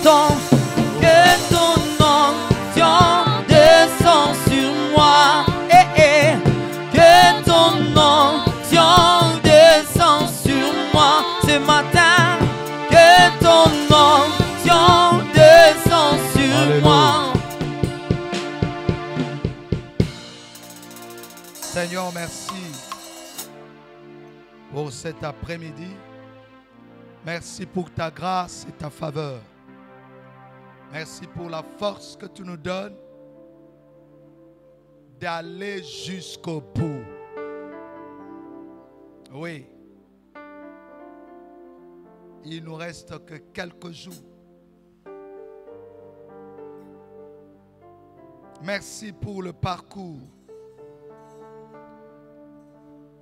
ton onction descend sur moi. Que ton onction descend sur moi ce matin. Que ton onction descend sur Alléluia. moi. Seigneur, merci pour cet après-midi. Merci pour ta grâce et ta faveur. Merci pour la force que tu nous donnes d'aller jusqu'au bout. Oui. Il ne nous reste que quelques jours. Merci pour le parcours.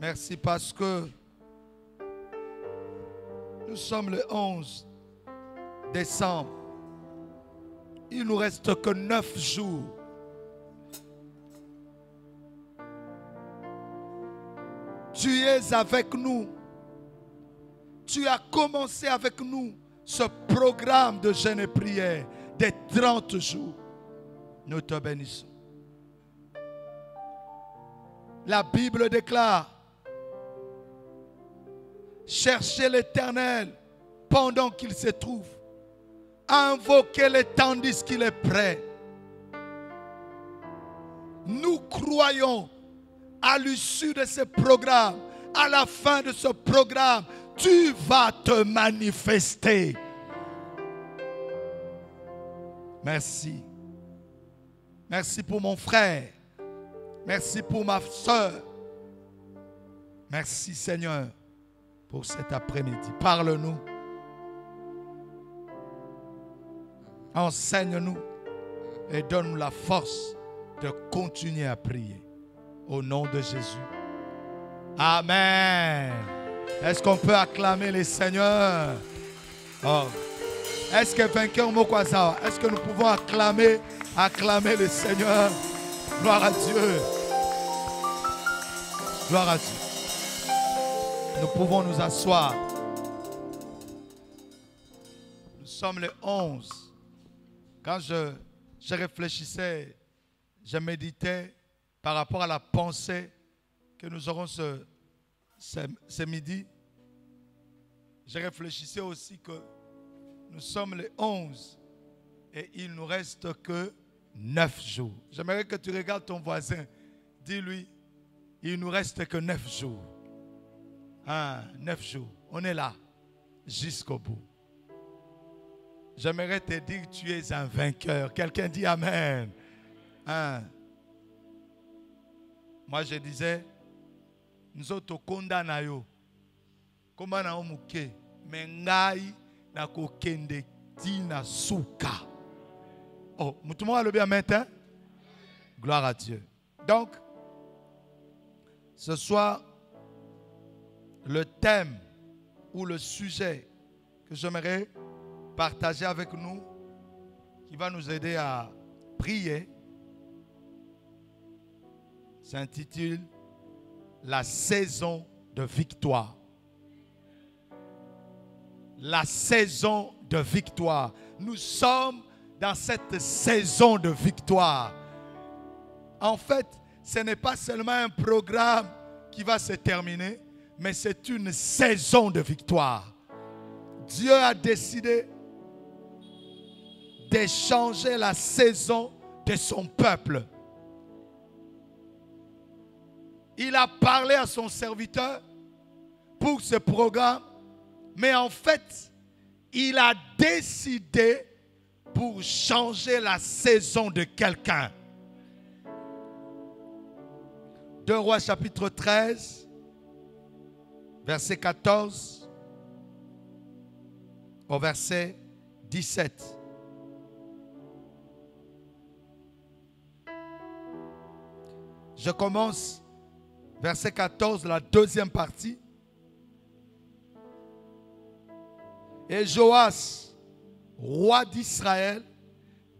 Merci parce que nous sommes le 11 décembre. Il ne nous reste que 9 jours. Tu es avec nous. Tu as commencé avec nous ce programme de jeûne et prière des 30 jours. Nous te bénissons. La Bible déclare: cherchez l'Éternel pendant qu'il se trouve. Invoquez-le tandis qu'il est prêt. Nous croyons à l'issue de ce programme, à la fin de ce programme, tu vas te manifester. Merci. Merci pour mon frère. Merci pour ma soeur. Merci Seigneur pour cet après-midi. Parle-nous. Enseigne-nous et donne-nous la force de continuer à prier. Au nom de Jésus. Amen. Est-ce qu'on peut acclamer les seigneurs? Oh. Est-ce que vainqueur Mokwaza, est-ce que nous pouvons acclamer le Seigneur? Gloire à Dieu. Gloire à Dieu. Nous pouvons nous asseoir. Nous sommes le 11. Quand je réfléchissais, je méditais par rapport à la pensée que nous aurons ce midi. Je réfléchissais aussi que nous sommes le 11 et il ne nous reste que 9 jours. J'aimerais que tu regardes ton voisin. Dis-lui, il ne nous reste que 9 jours. 9 jours. On est là jusqu'au bout. J'aimerais te dire que tu es un vainqueur. Quelqu'un dit Amen. Moi je disais, nous autres condamnons yo. Comment na omuke mengai na kokende tina suka. Oh, tout le monde a le bien maintenant. Gloire à Dieu. Donc, ce soir, le thème ou le sujet que j'aimerais partager avec nous, qui va nous aider à prier, s'intitule La saison de victoire. La saison de victoire. Nous sommes dans cette saison de victoire. En fait, ce n'est pas seulement un programme qui va se terminer, mais c'est une saison de victoire. Dieu a décidé d'échanger la saison de son peuple. Il a parlé à son serviteur pour ce programme, mais en fait, il a décidé pour changer la saison de quelqu'un. 2 Rois chapitre 13, verset 14 au verset 17. Je commence verset 14, la deuxième partie. Et Joas, roi d'Israël,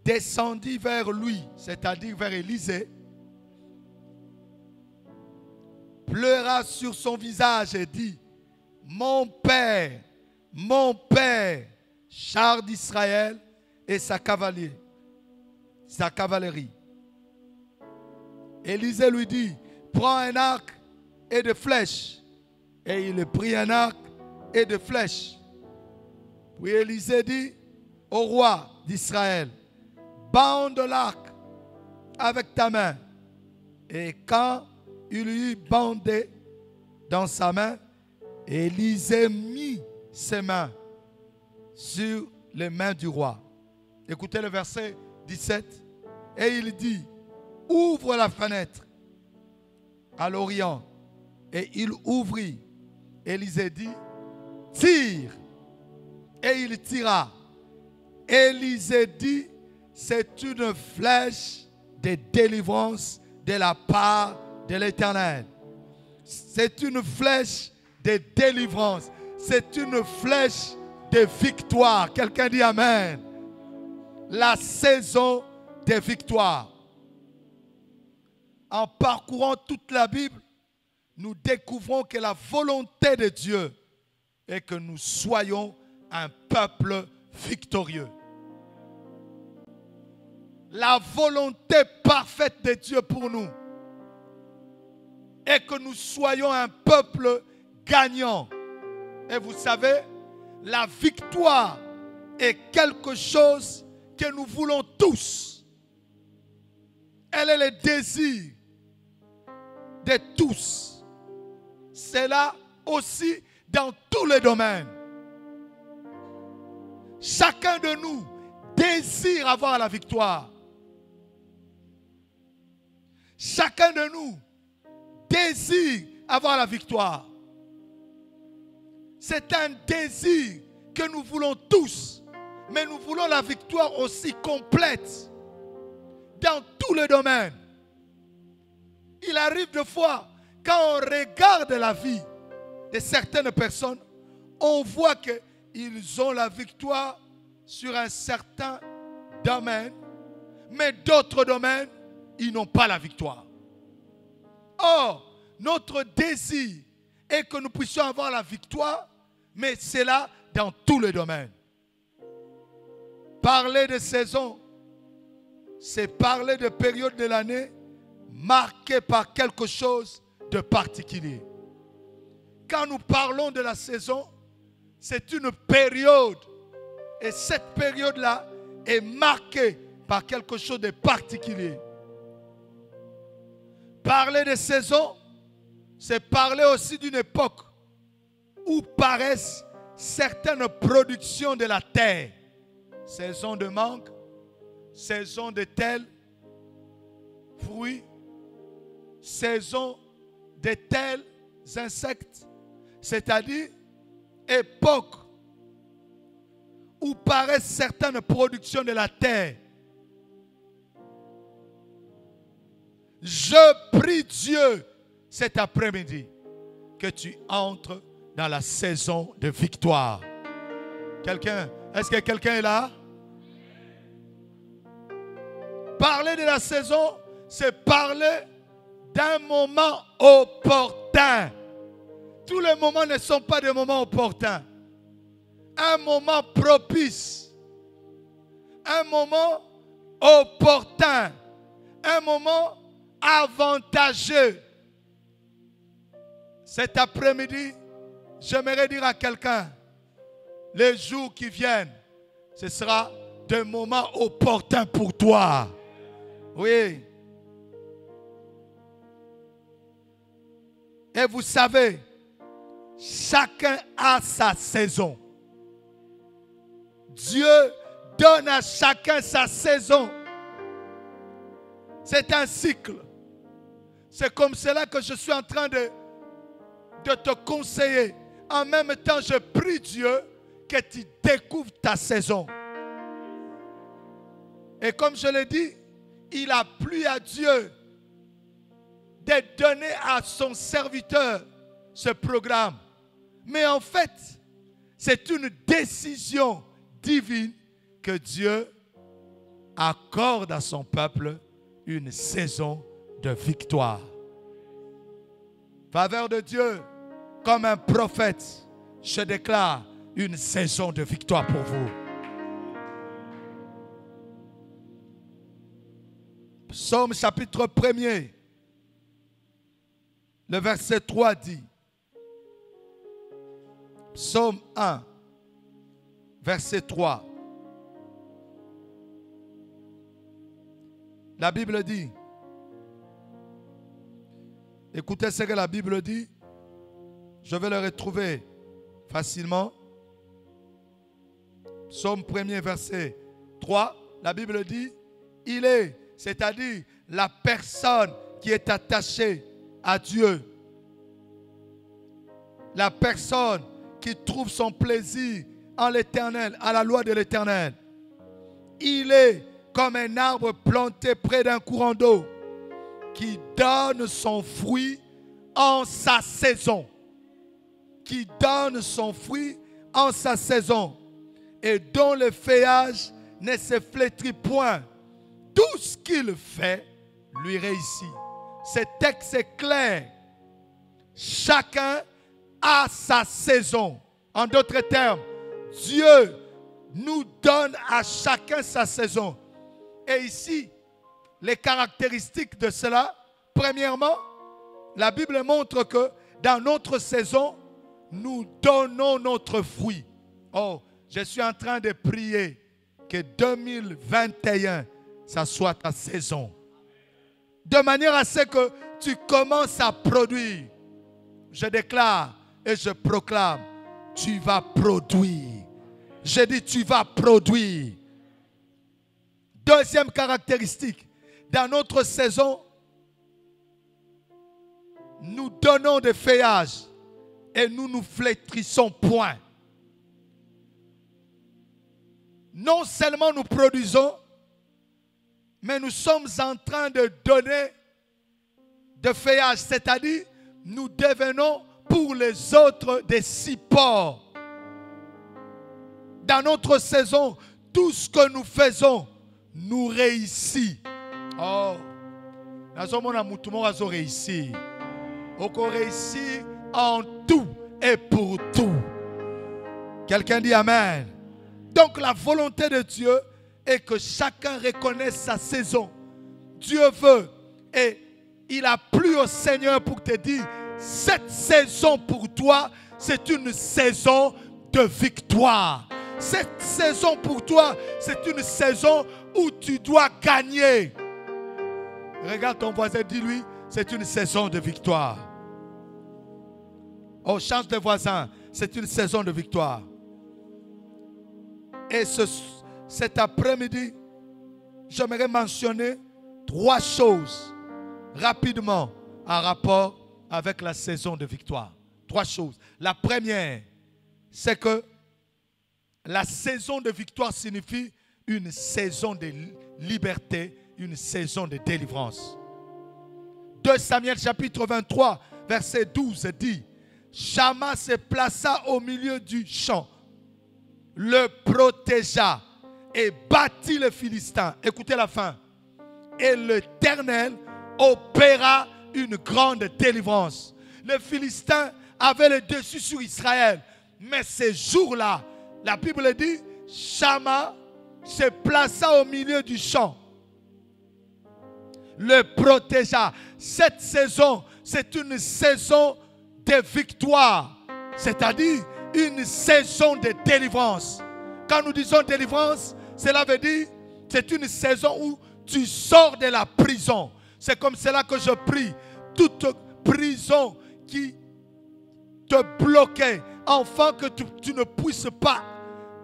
descendit vers lui, c'est-à-dire vers Élisée, pleura sur son visage et dit: mon père, char d'Israël et sa cavalerie. Élisée lui dit, prends un arc et des flèches. Et il prit un arc et des flèches. Puis Élisée dit au roi d'Israël, bande l'arc avec ta main. Et quand il eut bandé dans sa main, Élisée mit ses mains sur les mains du roi. Écoutez le verset 17. Et il dit, ouvre la fenêtre à l'Orient. Et il ouvrit. Élisée dit, tire. Et il tira. Élisée dit, c'est une flèche de délivrance de la part de l'Éternel. C'est une flèche de délivrance. C'est une flèche de victoire. Quelqu'un dit amen. La saison des victoires. En parcourant toute la Bible, nous découvrons que la volonté de Dieu est que nous soyons un peuple victorieux. La volonté parfaite de Dieu pour nous est que nous soyons un peuple gagnant. Et vous savez, la victoire est quelque chose que nous voulons tous. Elle est le désir de tous. C'est là aussi dans tous les domaines. Chacun de nous désire avoir la victoire. Chacun de nous désire avoir la victoire. C'est un désir que nous voulons tous. Mais nous voulons la victoire aussi complète dans tous les domaines. Il arrive des fois, quand on regarde la vie de certaines personnes, on voit qu'ils ont la victoire sur un certain domaine, mais d'autres domaines, ils n'ont pas la victoire. Or, notre désir est que nous puissions avoir la victoire, mais c'est là dans tous les domaines. Parler de saison, c'est parler de période de l'année marquée par quelque chose de particulier. Quand nous parlons de la saison, c'est une période. Et cette période-là est marquée par quelque chose de particulier. Parler de saison, c'est parler aussi d'une époque où paraissent certaines productions de la terre. Saison de mangue, saison de tels fruits, saison de tels insectes, c'est-à-dire époque où paraissent certaines productions de la terre. Je prie Dieu cet après-midi que tu entres dans la saison de victoire. Est-ce que quelqu'un est là? Parler de la saison, c'est parler d'un moment opportun. Tous les moments ne sont pas des moments opportuns. Un moment propice. Un moment opportun. Un moment avantageux. Cet après-midi, j'aimerais dire à quelqu'un, les jours qui viennent, ce sera des moments opportuns pour toi. Oui. Et vous savez, chacun a sa saison. Dieu donne à chacun sa saison. C'est un cycle. C'est comme cela que je suis en train de te conseiller. En même temps, je prie Dieu que tu découvres ta saison. Et comme je l'ai dit, il a plu à Dieu de donner à son serviteur ce programme. Mais en fait, c'est une décision divine que Dieu accorde à son peuple une saison de victoire. Faveur de Dieu, comme un prophète, je déclare une saison de victoire pour vous. Psaume chapitre 1er, le verset 3 dit, Psaume 1, verset 3. La Bible dit, écoutez ce que la Bible dit, je vais le retrouver facilement. Psaume 1er, verset 3, la Bible dit, il est, c'est-à-dire la personne qui est attachée à Dieu, la personne qui trouve son plaisir en l'Éternel, à la loi de l'Éternel. Il est comme un arbre planté près d'un courant d'eau qui donne son fruit en sa saison. Qui donne son fruit en sa saison et dont le feuillage ne se flétrit point. Tout ce qu'il fait lui réussit. Ce texte est clair. Chacun a sa saison. En d'autres termes, Dieu nous donne à chacun sa saison. Et ici, les caractéristiques de cela, premièrement, la Bible montre que dans notre saison, nous donnons notre fruit. Oh, je suis en train de prier que 2021, ça soit ta saison. De manière à ce que tu commences à produire. Je déclare et je proclame, tu vas produire. Je dis, tu vas produire. Deuxième caractéristique, dans notre saison, nous donnons des feuillages et nous nous flétrissons point. Non seulement nous produisons, mais nous sommes en train de donner des feuillages, c'est-à-dire nous devenons pour les autres des supports. Dans notre saison, tout ce que nous faisons, nous réussit. Oh, nous avons réussi. On réussit en tout et pour tout. Quelqu'un dit Amen. Donc la volonté de Dieu est que chacun reconnaisse sa saison. Dieu veut et il a plu au Seigneur pour te dire, cette saison pour toi, c'est une saison de victoire. Cette saison pour toi, c'est une saison où tu dois gagner. Regarde ton voisin, dis-lui, c'est une saison de victoire. Oh, change de voisin, c'est une saison de victoire. Et cet après-midi, j'aimerais mentionner 3 choses rapidement en rapport avec la saison de victoire. 3 choses. La première, c'est que la saison de victoire signifie une saison de liberté, une saison de délivrance. 2 Samuel chapitre 23, verset 12 dit, Chama se plaça au milieu du champ, le protégea et battit le Philistin. Écoutez la fin. Et l'Éternel opéra une grande délivrance. Le Philistin avait le dessus sur Israël. Mais ces jours-là, la Bible dit, Chama se plaça au milieu du champ, le protégea. Cette saison, c'est une saison de victoire, c'est-à-dire une saison de délivrance. Quand nous disons délivrance, cela veut dire c'est une saison où tu sors de la prison. C'est comme cela que je prie. Toute prison qui te bloquait, afin que tu ne puisses pas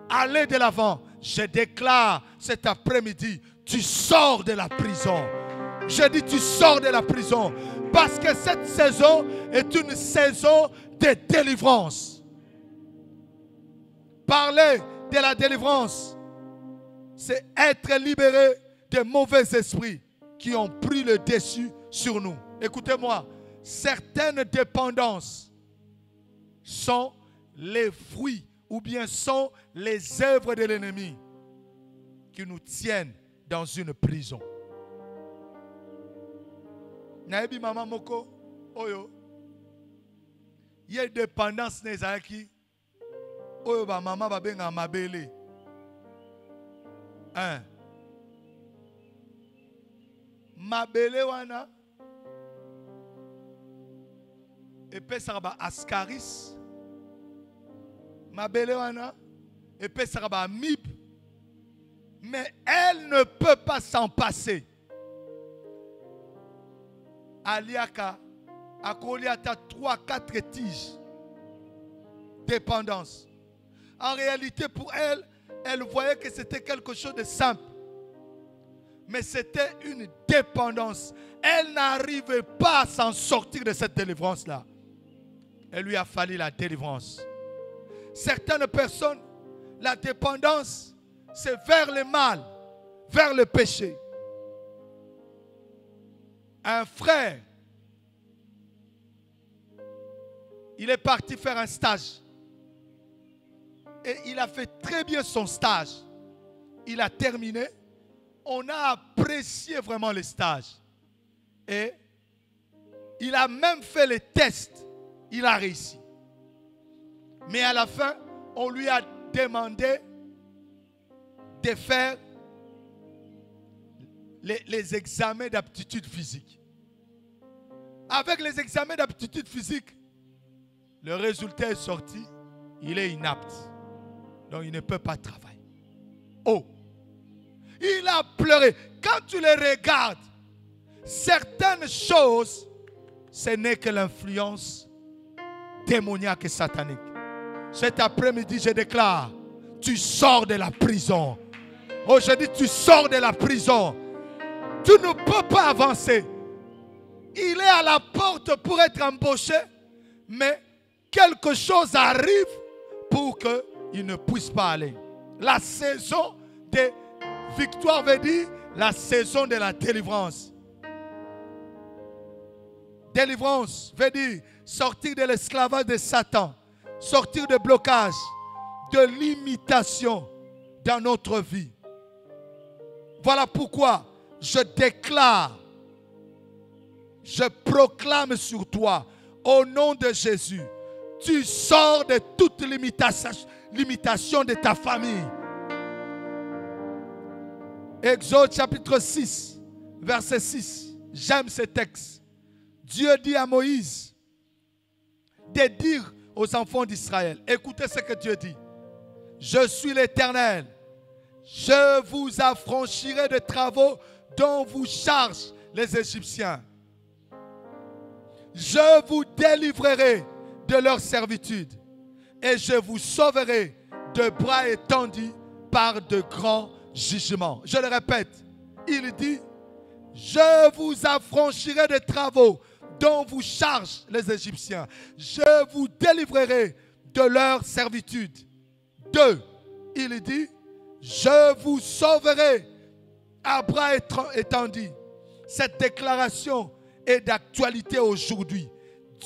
aller de l'avant, je déclare cet après-midi, tu sors de la prison. Je dis tu sors de la prison. Parce que cette saison est une saison de délivrance. Parler de la délivrance, c'est être libéré des mauvais esprits qui ont pris le dessus sur nous. Écoutez-moi, certaines dépendances sont les fruits ou bien sont les œuvres de l'ennemi qui nous tiennent dans une prison. Naebi mama moko oyo ye dépendance nezaki oyo ba mama ba benga mabele mabele wana epesaka ba ascaris, mabele wana epesaka ba amibe, mais elle ne peut pas s'en passer. Aliaka akoliata 3-4 tiges. Dépendance. En réalité, pour elle, elle voyait que c'était quelque chose de simple. Mais c'était une dépendance. Elle n'arrivait pas à s'en sortir de cette délivrance-là. Il lui a fallu la délivrance. Certaines personnes, la dépendance, c'est vers le mal, vers le péché. Un frère, il est parti faire un stage. Et il a fait très bien son stage. Il a terminé. On a apprécié vraiment le stage. Et il a même fait les tests. Il a réussi. Mais à la fin, on lui a demandé de faire les examens d'aptitude physique. Avec les examens d'aptitude physique, le résultat est sorti. Il est inapte. Donc il ne peut pas travailler. Oh! Il a pleuré. Quand tu les regardes, certaines choses, ce n'est que l'influence démoniaque et satanique. Cet après-midi, je déclare, tu sors de la prison. Aujourd'hui, tu sors de la prison. Tu ne peux pas avancer. Il est à la porte pour être embauché, mais quelque chose arrive pour qu'il ne puisse pas aller. La saison de victoire veut dire la saison de la délivrance. Délivrance veut dire sortir de l'esclavage de Satan, sortir de blocage, de limitation dans notre vie. Voilà pourquoi je déclare, je proclame sur toi, au nom de Jésus, tu sors de toute limitation de ta famille. Exode chapitre 6, verset 6. J'aime ce texte. Dieu dit à Moïse de dire aux enfants d'Israël, écoutez ce que Dieu dit. Je suis l'Éternel. Je vous affranchirai des travaux dont vous chargent les Égyptiens. Je vous délivrerai de leur servitude et je vous sauverai de bras étendus par de grands jugements. Je le répète, il dit, je vous affranchirai des travaux dont vous chargent les Égyptiens. Je vous délivrerai de leur servitude. 2, il dit, je vous sauverai à bras étendus. Cette déclaration est d'actualité aujourd'hui.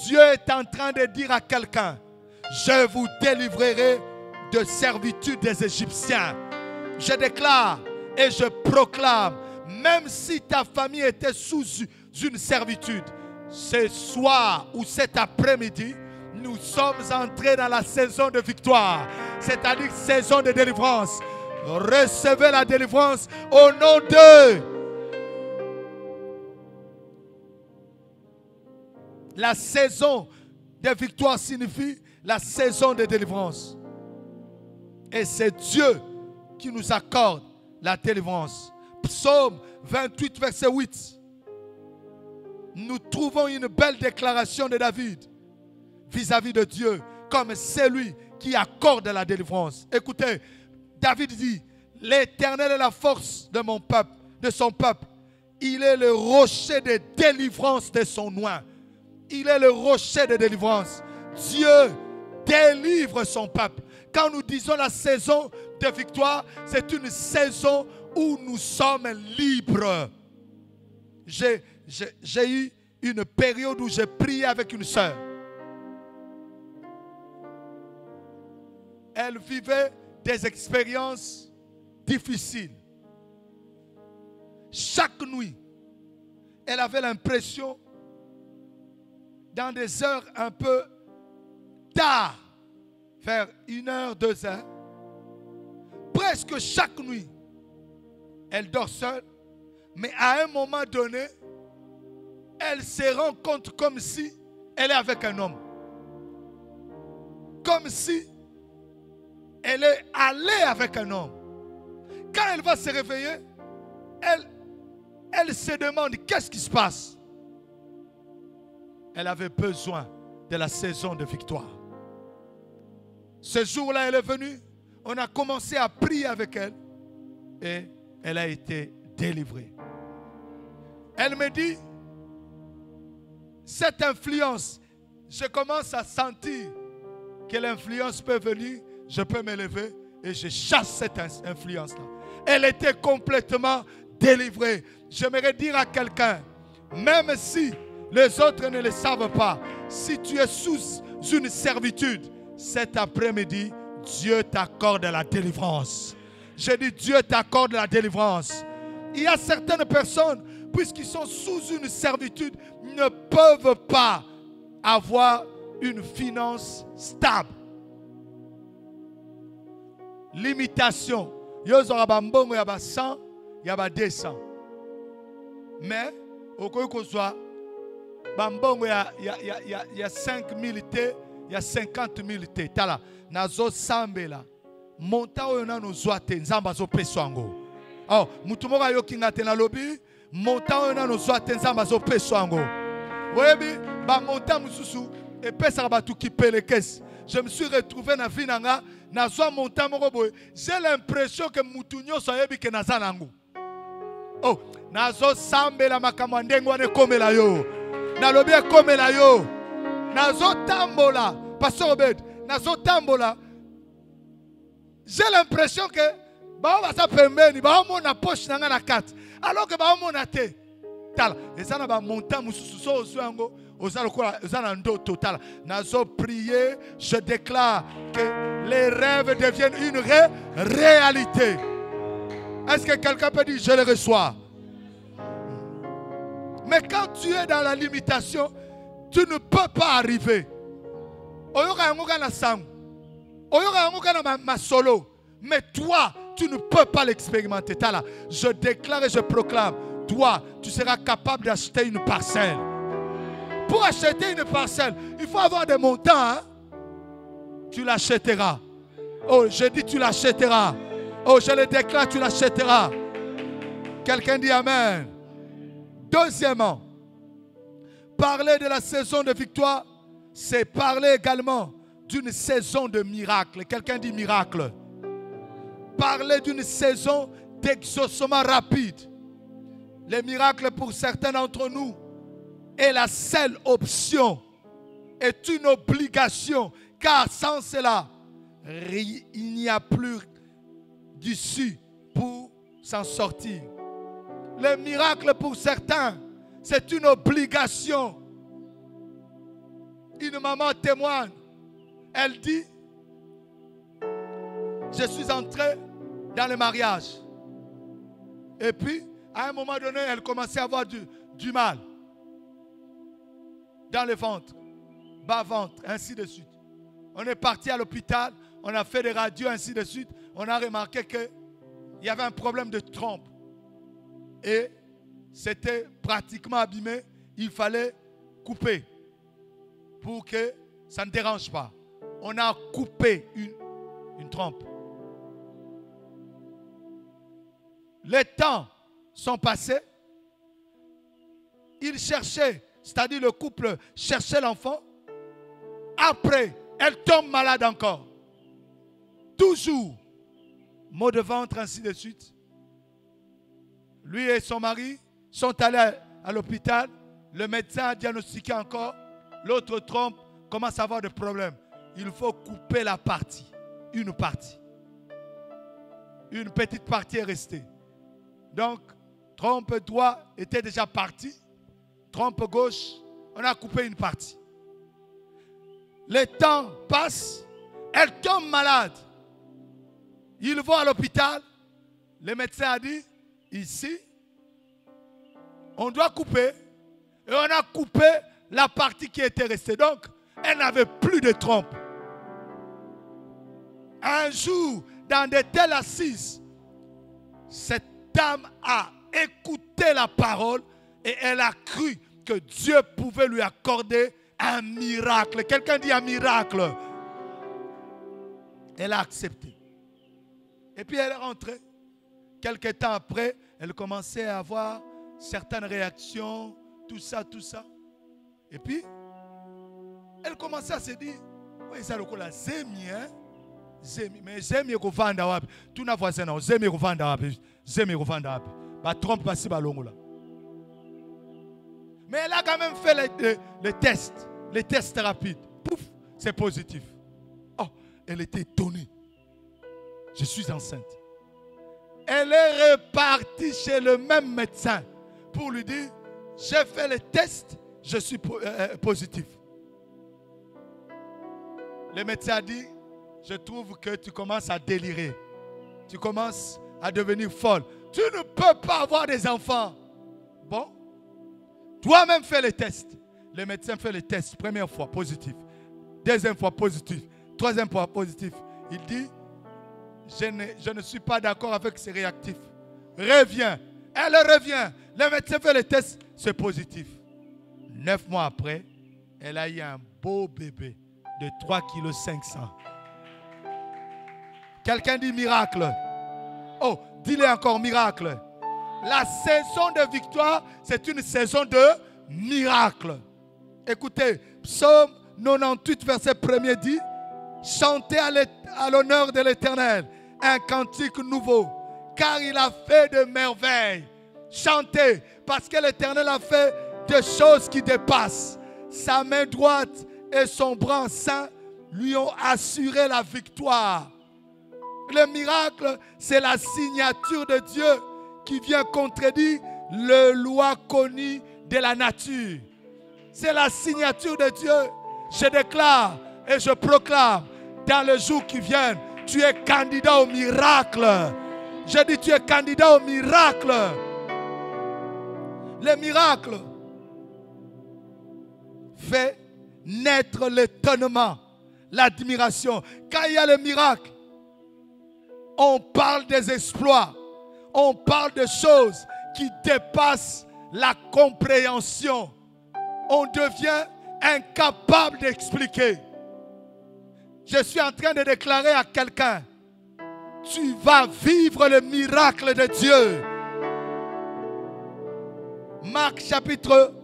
Dieu est en train de dire à quelqu'un, je vous délivrerai de servitude des Égyptiens. Je déclare et je proclame, même si ta famille était sous une servitude, ce soir ou cet après-midi, nous sommes entrés dans la saison de victoire, c'est-à-dire saison de délivrance. Recevez la délivrance au nom de la saison de victoire signifie la saison de délivrance. Et c'est Dieu qui nous accorde la délivrance. Psaume 28, verset 8. Nous trouvons une belle déclaration de David vis-à-vis de Dieu comme celui qui accorde la délivrance. Écoutez, David dit, l'Éternel est la force de mon peuple, de son peuple. Il est le rocher de délivrance de son oint. Il est le rocher de délivrance. Dieu délivre son peuple. Quand nous disons la saison de victoire, c'est une saison où nous sommes libres. J'ai eu une période où j'ai prié avec une sœur. Elle vivait des expériences difficiles. Chaque nuit, elle avait l'impression, dans des heures un peu tard, vers 1h, 2h, presque chaque nuit, elle dort seule, Mais à un moment donné, elle se rend compte comme si elle est avec un homme. Comme si elle est allée avec un homme. Quand elle va se réveiller, elle se demande qu'est-ce qui se passe. Elle avait besoin de la saison de victoire. Ce jour-là, elle est venue. On a commencé à prier avec elle. Et elle a été délivrée. Elle me dit, cette influence, je commence à sentir que l'influence peut venir, je peux me lever et je chasse cette influence-là. Elle était complètement délivrée. J'aimerais dire à quelqu'un, même si les autres ne le savent pas, si tu es sous une servitude, cet après-midi, Dieu t'accorde la délivrance. Je dis, Dieu t'accorde la délivrance. Il y a certaines personnes, puisqu'ils sont sous une servitude, ne peuvent pas avoir une finance stable. Limitation. Il y a 100, il y a 200. Mais, au cas où soit, il y a 5 000 T, il y a 50 000 T. Tala, nazo sambela. Monta oyona no zoate nzamba zo peswango. Oh, mutumoga yokinga te na lobi, monta oyona no zoate nzamba zo peswango. Webi ba monta mususu et pesa ba tu kipelekes. Je me suis retrouvé na vinanga na zo monta moko boy. J'ai l'impression que mutunyo so yebi ke nazanangu. Oh, nazo sambela makambo ndengo ane komela yo. Na lobi komela yo. Nazo tambola, Pasteur Obed, nazo tambola. J'ai l'impression que baza pembeni, ba mona poche nanga na 4. Alors que ba mona te. Tala, ezana ba monta mususu so ozuango, ozalo kwa ozana ndo total. Nazo prier, je déclare que les rêves deviennent une réalité. Est-ce que quelqu'un peut dire je le reçois? Mais quand tu es dans la limitation, tu ne peux pas arriver. Mais toi, tu ne peux pas l'expérimenter. Je déclare et je proclame, toi, tu seras capable d'acheter une parcelle. Pour acheter une parcelle, il faut avoir des montants. Hein? Tu l'achèteras. Oh, je dis tu l'achèteras. Oh, je le déclare, tu l'achèteras. Quelqu'un dit Amen. Deuxièmement, parler de la saison de victoire, c'est parler également d'une saison de miracle. Quelqu'un dit miracle. Parler d'une saison d'exaucement rapide. Les miracles pour certains d'entre nous est la seule option, est une obligation, car sans cela, il n'y a plus d'issue pour s'en sortir. Les miracles pour certains, c'est une obligation. Une maman témoigne. Elle dit, je suis entrée dans le mariage. Et puis, à un moment donné, elle commençait à avoir du mal. Dans le ventre, bas-ventre, ainsi de suite. On est parti à l'hôpital, on a fait des radios, ainsi de suite. On a remarqué qu'il y avait un problème de trompe. Et c'était pratiquement abîmé. Il fallait couper pour que ça ne dérange pas. On a coupé une trompe. Les temps sont passés. Ils cherchaient, c'est-à-dire le couple cherchait l'enfant. Après, elle tombe malade encore. Toujours. Maux de ventre, ainsi de suite. Lui et son mari sont allés à l'hôpital. Le médecin a diagnostiqué encore. L'autre trompe commence à avoir des problèmes. Il faut couper la partie. Une partie. Une petite partie est restée. Donc, trompe droit était déjà parti. Trompe gauche, on a coupé une partie. Le temps passe. Elle tombe malade. Ils vont à l'hôpital. Le médecin a dit, ici, on doit couper. Et on a coupé la partie qui était restée. Donc, elle n'avait plus de trompe. Un jour, dans de telles assises, cette dame a écouté la parole et elle a cru que Dieu pouvait lui accorder un miracle. Quelqu'un dit un miracle. Elle a accepté. Et puis elle est rentrée. Quelque temps après, elle commençait à avoir certaines réactions, tout ça. Et puis, elle commençait à se dire, oui, ça le cola zemi, hein? Zemi, mais zemi ko vanda wapi? Tout na voisin non, zemi ko vanda wapi? Zemi ko vanda wapi? Ba trompe pas si balongo là. Mais elle a quand même fait les tests rapides. Pouf, c'est positif. Oh, elle était étonnée. Je suis enceinte. Elle est repartie chez le même médecin pour lui dire, j'ai fait les tests, je suis positif. Le médecin a dit, je trouve que tu commences à délirer. Tu commences à devenir folle. Tu ne peux pas avoir des enfants. Bon, toi-même fais les tests. Le médecin fait les tests. Première fois, positif. Deuxième fois, positif. Troisième fois, positif. Il dit, je ne suis pas d'accord avec ces réactifs. Reviens. Elle revient. Le médecin fait les tests. C'est positif. 9 mois après, elle a eu un beau bébé de 3,5 kg. Quelqu'un dit miracle. Oh, dis-le encore miracle. La saison de victoire, c'est une saison de miracle. Écoutez, Psaume 98, verset 1er dit, chantez à l'honneur de l'Éternel un cantique nouveau, car il a fait de merveilles. Chantez, parce que l'Éternel a fait des choses qui dépassent. Sa main droite et son bras saint lui ont assuré la victoire. Le miracle, c'est la signature de Dieu qui vient contredire les lois connues de la nature. C'est la signature de Dieu. Je déclare et je proclame dans les jours qui viennent, tu es candidat au miracle. Je dis, tu es candidat au miracle. Le miracle fait naître l'étonnement, l'admiration. Quand il y a le miracle, on parle des exploits, on parle de choses qui dépassent la compréhension. On devient incapable d'expliquer. Je suis en train de déclarer à quelqu'un, tu vas vivre le miracle de Dieu. Marc chapitre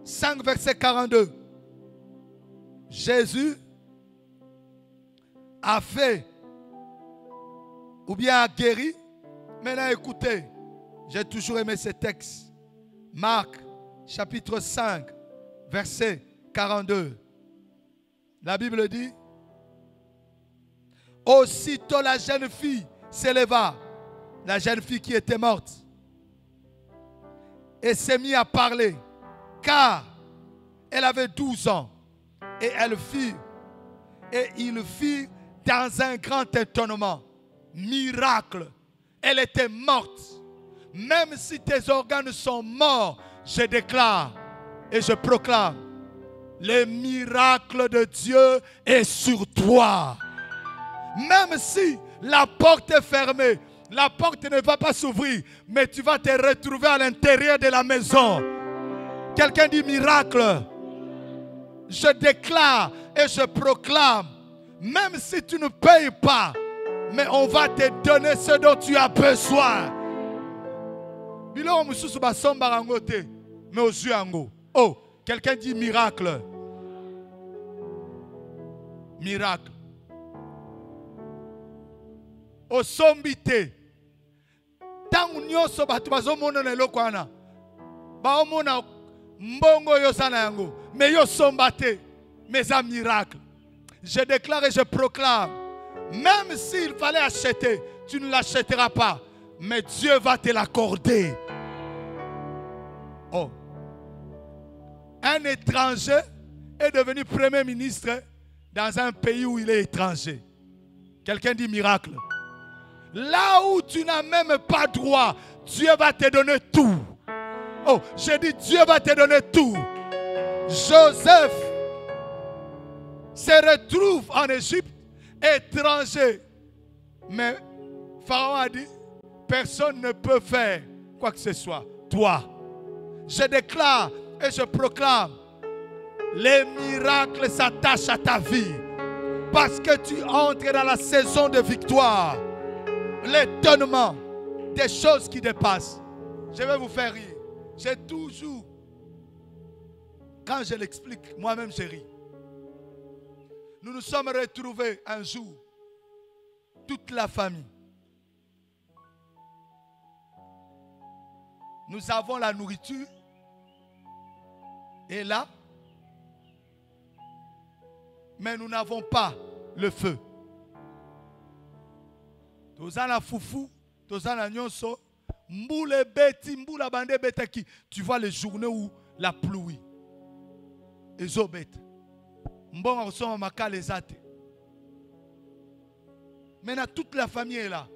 5 verset 42. Jésus a fait ou bien a guéri. Maintenant écoutez, j'ai toujours aimé ce texte. Marc chapitre 5 verset 42. La Bible dit, aussitôt la jeune fille s'éleva, la jeune fille qui était morte, et s'est mise à parler, car elle avait 12 ans. Et il fit dans un grand étonnement. Miracle. Elle était morte. Même si tes organes sont morts, je déclare et je proclame, le miracle de Dieu est sur toi. Même si la porte est fermée, la porte ne va pas s'ouvrir, mais tu vas te retrouver à l'intérieur de la maison. Quelqu'un dit miracle. Je déclare et je proclame, même si tu ne payes pas, mais on va te donner ce dont tu as besoin. Oh, quelqu'un dit miracle. Miracle. Au sombité. Tant nyonso batu bazomona na eloko wana. Ba omona mbongo yo sana yango. Mais yo sombate. Mais un miracle. Je déclare et je proclame. Même s'il fallait acheter, tu ne l'achèteras pas. Mais Dieu va te l'accorder. Oh. Un étranger est devenu premier ministre dans un pays où il est étranger. Quelqu'un dit miracle. Là où tu n'as même pas droit, Dieu va te donner tout. Oh, j'ai dit Dieu va te donner tout. Joseph se retrouve en Égypte, étranger. Mais Pharaon a dit, personne ne peut faire quoi que ce soit. Toi. Je déclare et je proclame, les miracles s'attachent à ta vie. Parce que tu entres dans la saison de victoire. L'étonnement des choses qui dépassent. Je vais vous faire rire. J'ai toujours, quand je l'explique, moi-même je ris. Nous nous sommes retrouvés un jour, toute la famille. Nous avons la nourriture. Et là, mais nous n'avons pas le feu. Tozana foufou, tozana nyonso, mboule beti, mboula bande betaki. Tu vois les journées où la pluie. Ezobet. Mbonga osoma makale ezate. Maintenant toute la famille est là.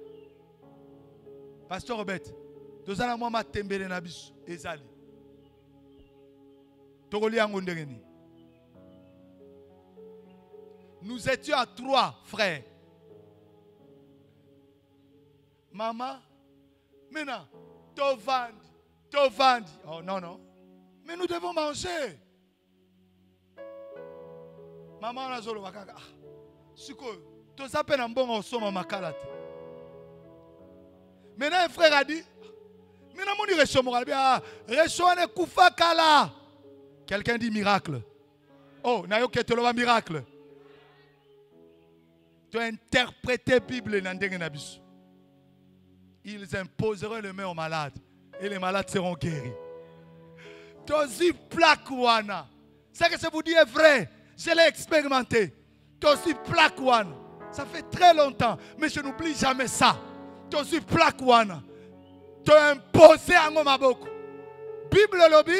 Pasteur Robert, tozana mwa matembele na biso ezali. Tokoli yango ndengeni. Nous étions à 3 frères. Maman, maintenant, Tovandi. Oh non, non. Mais nous devons manger. Maman, on a zolo makaka. Suko, to sape na mbongo osoma makala te. Maintenant, un frère a dit, maintenant, mon réchaud moral bien, réchaud ne koufa kala. Quelqu'un dit miracle. Oh, nayo ketelo miracle. Tu as interprété la Bible dans le ils imposeront les mains aux malades et les malades seront guéris. Tosi plakwana. Ce que je vous dis est vrai. Je l'ai expérimenté. Tosi plakwana. Ça fait très longtemps, mais je n'oublie jamais ça. Tosi plakwana. Tu as imposé à Ngomaboko. Bible lobby,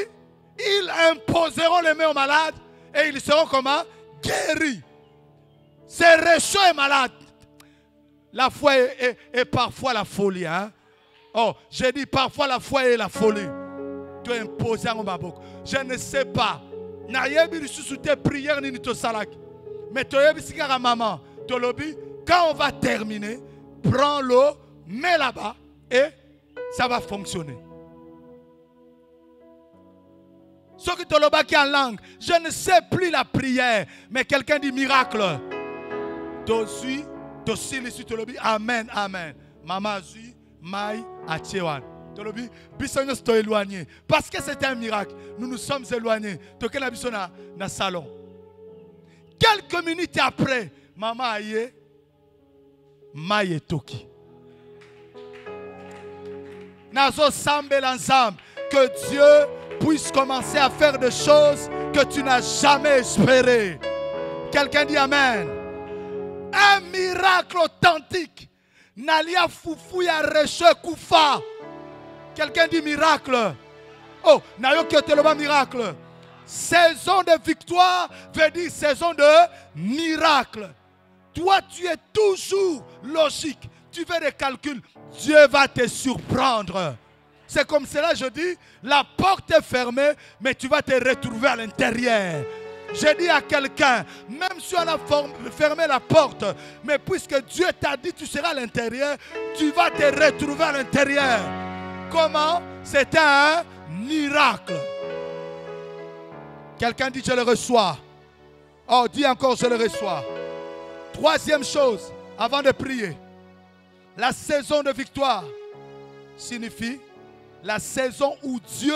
ils imposeront les mains aux malades et ils seront comment? Guéris. C'est réchaud et malade. La foi est parfois la folie. Hein? Oh, j'ai dit parfois la foi est la folie. Tu es imposé à Ngomaboko. Je ne sais pas. Nayebi sous tes prières ni to salak. Mais tu es sikara maman. To lobby, quand on va terminer, prends l'eau, mets là-bas et ça va fonctionner. Ce qui te le qui en langue, je ne sais plus la prière, mais quelqu'un dit miracle. Tosui, tosili te lobi, amen, amen. Maman zui, mai, atiewan. Te lobi, bisogno sto éloigné. Parce que c'est un miracle, nous nous sommes éloignés. Toke la bisona na salon. Quelques minutes après, maman aye, mai et toki. Nazo sambel ensemble. Que Dieu puisse commencer à faire des choses que tu n'as jamais espérées. Quelqu'un dit amen. Un miracle authentique. Nalia foufou ya reche koufa. Quelqu'un dit miracle. Oh, nayo kioteloma miracle. Saison de victoire veut dire saison de miracle. Toi, tu es toujours logique. Tu fais des calculs. Dieu va te surprendre. C'est comme cela, je dis, la porte est fermée, mais tu vas te retrouver à l'intérieur. J'ai dit à quelqu'un, même si on a fermé la porte, mais puisque Dieu t'a dit tu seras à l'intérieur, tu vas te retrouver à l'intérieur. Comment? C'est un miracle. Quelqu'un dit je le reçois. Oh, dis encore je le reçois. Troisième chose, avant de prier, la saison de victoire signifie la saison où Dieu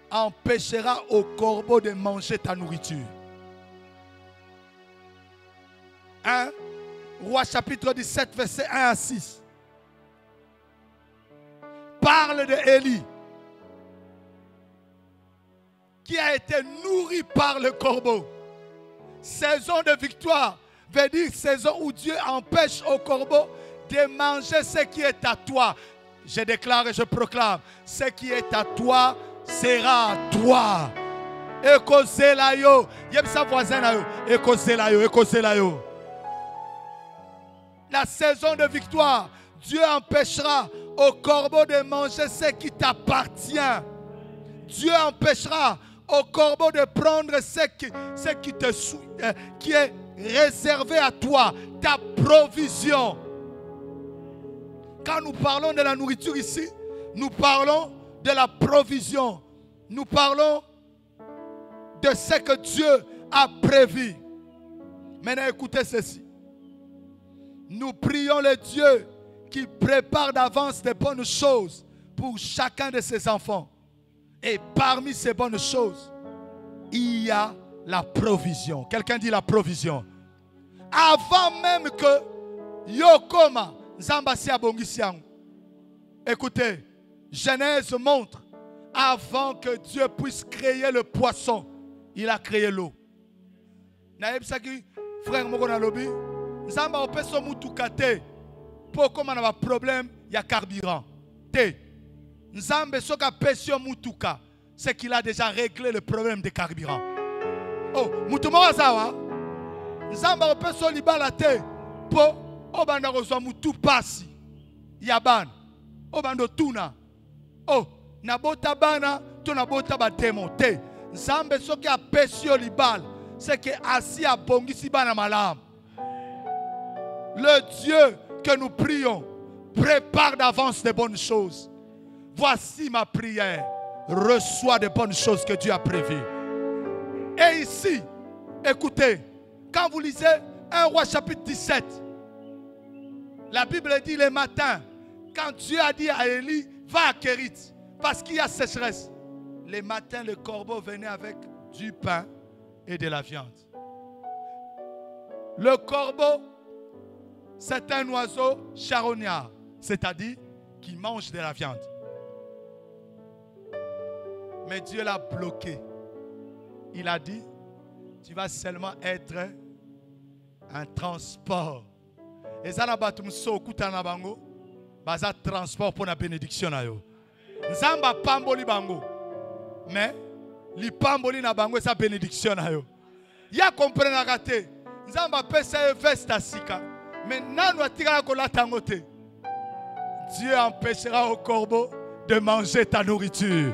empêchera au corbeau de manger ta nourriture. 1 Roi chapitre 17 verset 1 à 6 parle de Élie qui a été nourri par le corbeau. Saison de victoire veut dire saison où Dieu empêche au corbeau de manger ce qui est à toi. Je déclare et je proclame, ce qui est à toi sera à toi. Ekozelayo, yebsa voisin na yo, ekozelayo, ekozelayo. La saison de victoire, Dieu empêchera au corbeau de manger ce qui t'appartient. Dieu empêchera au corbeau de prendre ce qui est réservé à toi, ta provision. Quand nous parlons de la nourriture ici, Nous parlons de la provision. Nous parlons de ce que Dieu a prévu. Maintenant, écoutez ceci. Nous prions le Dieu qui prépare d'avance de bonnes choses pour chacun de ses enfants. Et parmi ces bonnes choses, il y a la provision. Quelqu'un dit la provision. Avant même que Yokoma Nzamba si abongisiang. Écoutez, Genèse montre, avant que Dieu puisse créer le poisson, il a créé l'eau. Naebsaki frère moko na lobi, Nzamba opeso mutuka te pour comme on a un problème, il y a carburant. Te. Nzambe soka pesio mutuka, c'est qu'il a déjà réglé le problème de carburant. Oh, mutumo zawa. Nzamba opeso libala te pour obanda kozwa mutu pasi. Yaban. Obando tuna. Oh, nabota bana, to nabota ba démonté. Nzambe soki a pesio libal, c'est que assis a bongisi bana malam. Le Dieu que nous prions prépare d'avance de bonnes choses. Voici ma prière. Reçois de bonnes choses que Dieu a prévues. Et ici, écoutez, quand vous lisez 1 Roi chapitre 17, la Bible dit le matin, quand Dieu a dit à Élie, va à Kérit, parce qu'il y a sécheresse. Le matin, le corbeau venait avec du pain et de la viande. Le corbeau, c'est un oiseau charognard, c'est-à-dire qui mange de la viande. Mais Dieu l'a bloqué. Il a dit, tu vas seulement être un transport. Et ça n'a pas tout le bango, baza transport pour la bénédiction na yo. Nzamba pamboli bango. Mais li pamboli na bango sa bénédiction na yo. Ya comprendre raté. Nzamba pesa veste sika. Mais nanu atika ko latangote. Dieu empêchera au corbeau de manger ta nourriture.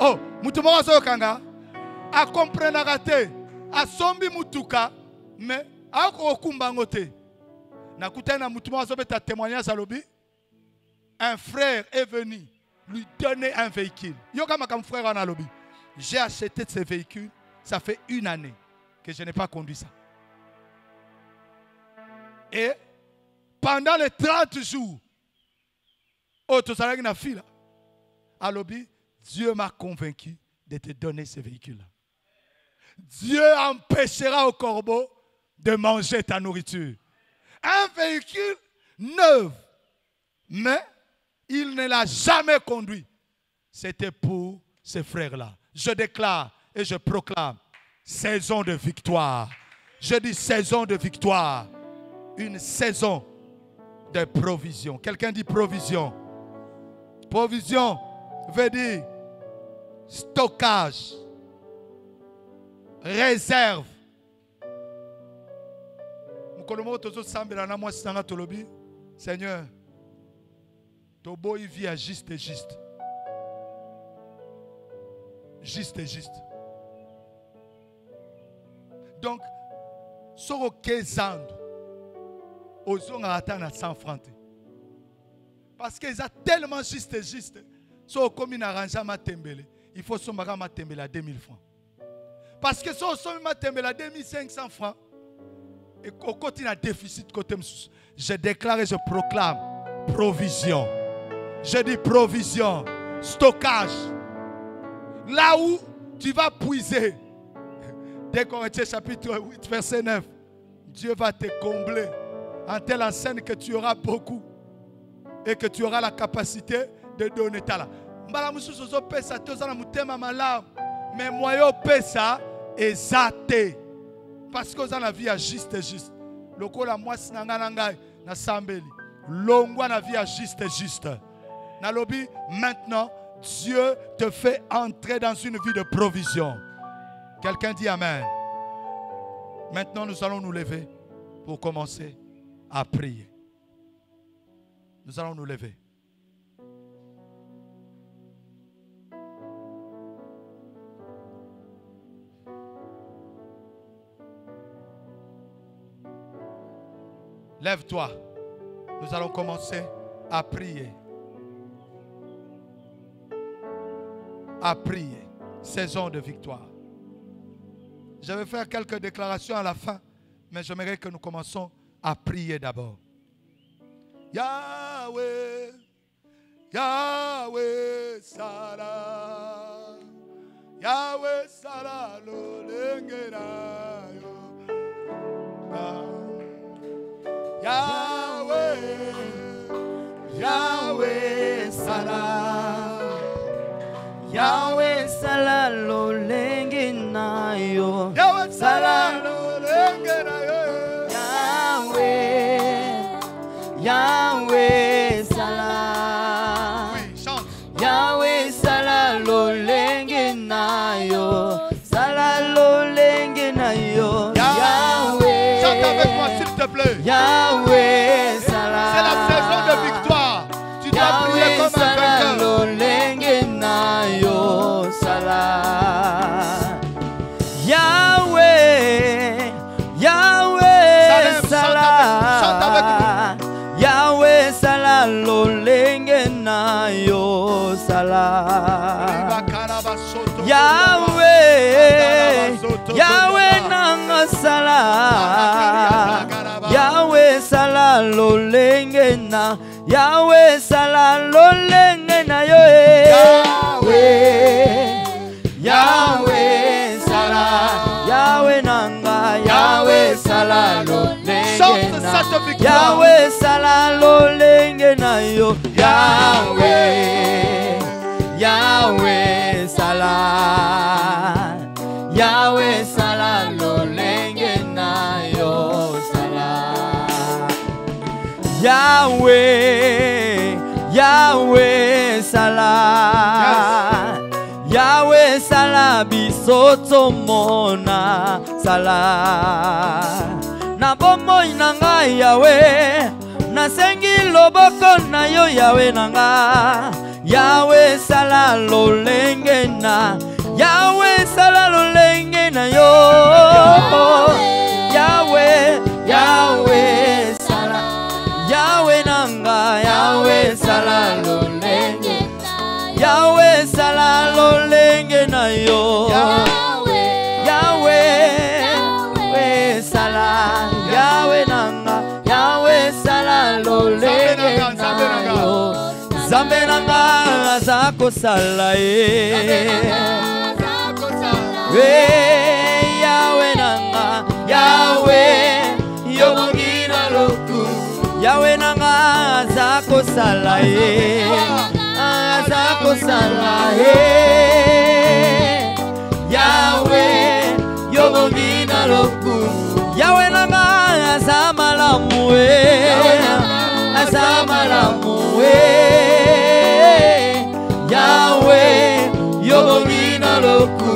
Oh, mutumo so kanga a comprendre raté. A sombi mutuka mais a ko kumbangote. Nakutana mutumo so beta témoignage à lobi. Un frère est venu lui donner un véhicule. Yoka frère en alobi. J'ai acheté ce véhicule, ça fait 1 année que je n'ai pas conduit ça. Et pendant les 30 jours, alobi, Dieu m'a convaincu de te donner ce véhicule-là. Dieu empêchera au corbeau de manger ta nourriture. Un véhicule neuf, mais il ne l'a jamais conduit. C'était pour ces frères-là. Je déclare et je proclame saison de victoire. Je dis saison de victoire. Une saison de provision. Quelqu'un dit provision. Provision veut dire stockage, réserve. Seigneur, Tobo il vit à juste et juste. Juste et juste. Donc, soro kezando, ozonga atana 100 francs. Parce qu'ils ont tellement juste et juste. Soro comme une arrangement tembele, il faut sommaga matembele à 2000 francs. Parce que soro sommaga matembele à 2500 francs. Et au côté d'un déficit côté, je déclare et je proclame provision. Je dis provision, stockage. Là où tu vas puiser. Dès Corinthiens chapitre 8, verset 9, Dieu va te combler en telle enseigne que tu auras beaucoup et que tu auras la capacité de donner ta la. Mais moi, pesa ezate. Parce que dans la vie à juste et juste. Lokola moi sinanga na sambeli. Longwa na vie à juste et juste. Nalobi, maintenant, Dieu te fait entrer dans une vie de provision. Quelqu'un dit Amen. Maintenant, nous allons nous lever pour commencer à prier. Nous allons nous lever. Lève-toi. Nous allons commencer à prier. à prier. Saison de victoire. Je vais faire quelques déclarations à la fin, mais j'aimerais que nous commençons à prier d'abord. Yahweh, Yahweh Sala, Yahweh Sala lo lengerayo. Yahweh, Yahweh Sala, Yahweh Sala lo lengerayo. Yahweh Sala lo lengerayo. Yahweh Sala, Oui, chante. Yahweh Sala lo lengerayo. Sala lo lengerayo. Yahweh, Chante avec moi s'il te plaît. Yahweh Sala, C'est la saison de victoire. Tu dois prier comme un vainqueur. lo lengerayo. Sala, Yahweh, Yahweh Sala, chante avec nous. Yahweh Sala lo lengerayo. Sala, Yahweh, Yahweh nanga Sala, Yahweh Sala lo lengena, Yahweh Sala lo lengena yo. Yahweh, Yahweh Sala, Yahweh nanga, Yahweh Sala lo Chante lengena, cette victoire. Yahweh Sala lo lengena yo. Yahweh, Yahweh Sala, Yahweh Sala lo lengena yo. Sala, Yahweh, Yahweh Sala, Yahweh Sala bisoto mona. Sala, na bomoi na ngai Yahweh, nasengi loboko na yo Yahweh nanga. Yahweh Sala lo lengena, Yahweh Sala lo lengena yo. Yahweh, Yahweh Sala, Yahweh nanga, Yahweh Sala lo lengena, Yahweh Sala lo lengena yo. Yahweh, Yahweh Sala, Yahweh nanga, Yahweh Sala lo lengena yo. Zambe nanga zako sala Yahweh nanga, Yahweh yomongina loku, Yahweh nanga zako sala zako sala Yahweh yomongina loku, Yahweh nanga azamalamu azamalamu Yahweh yomongina loku,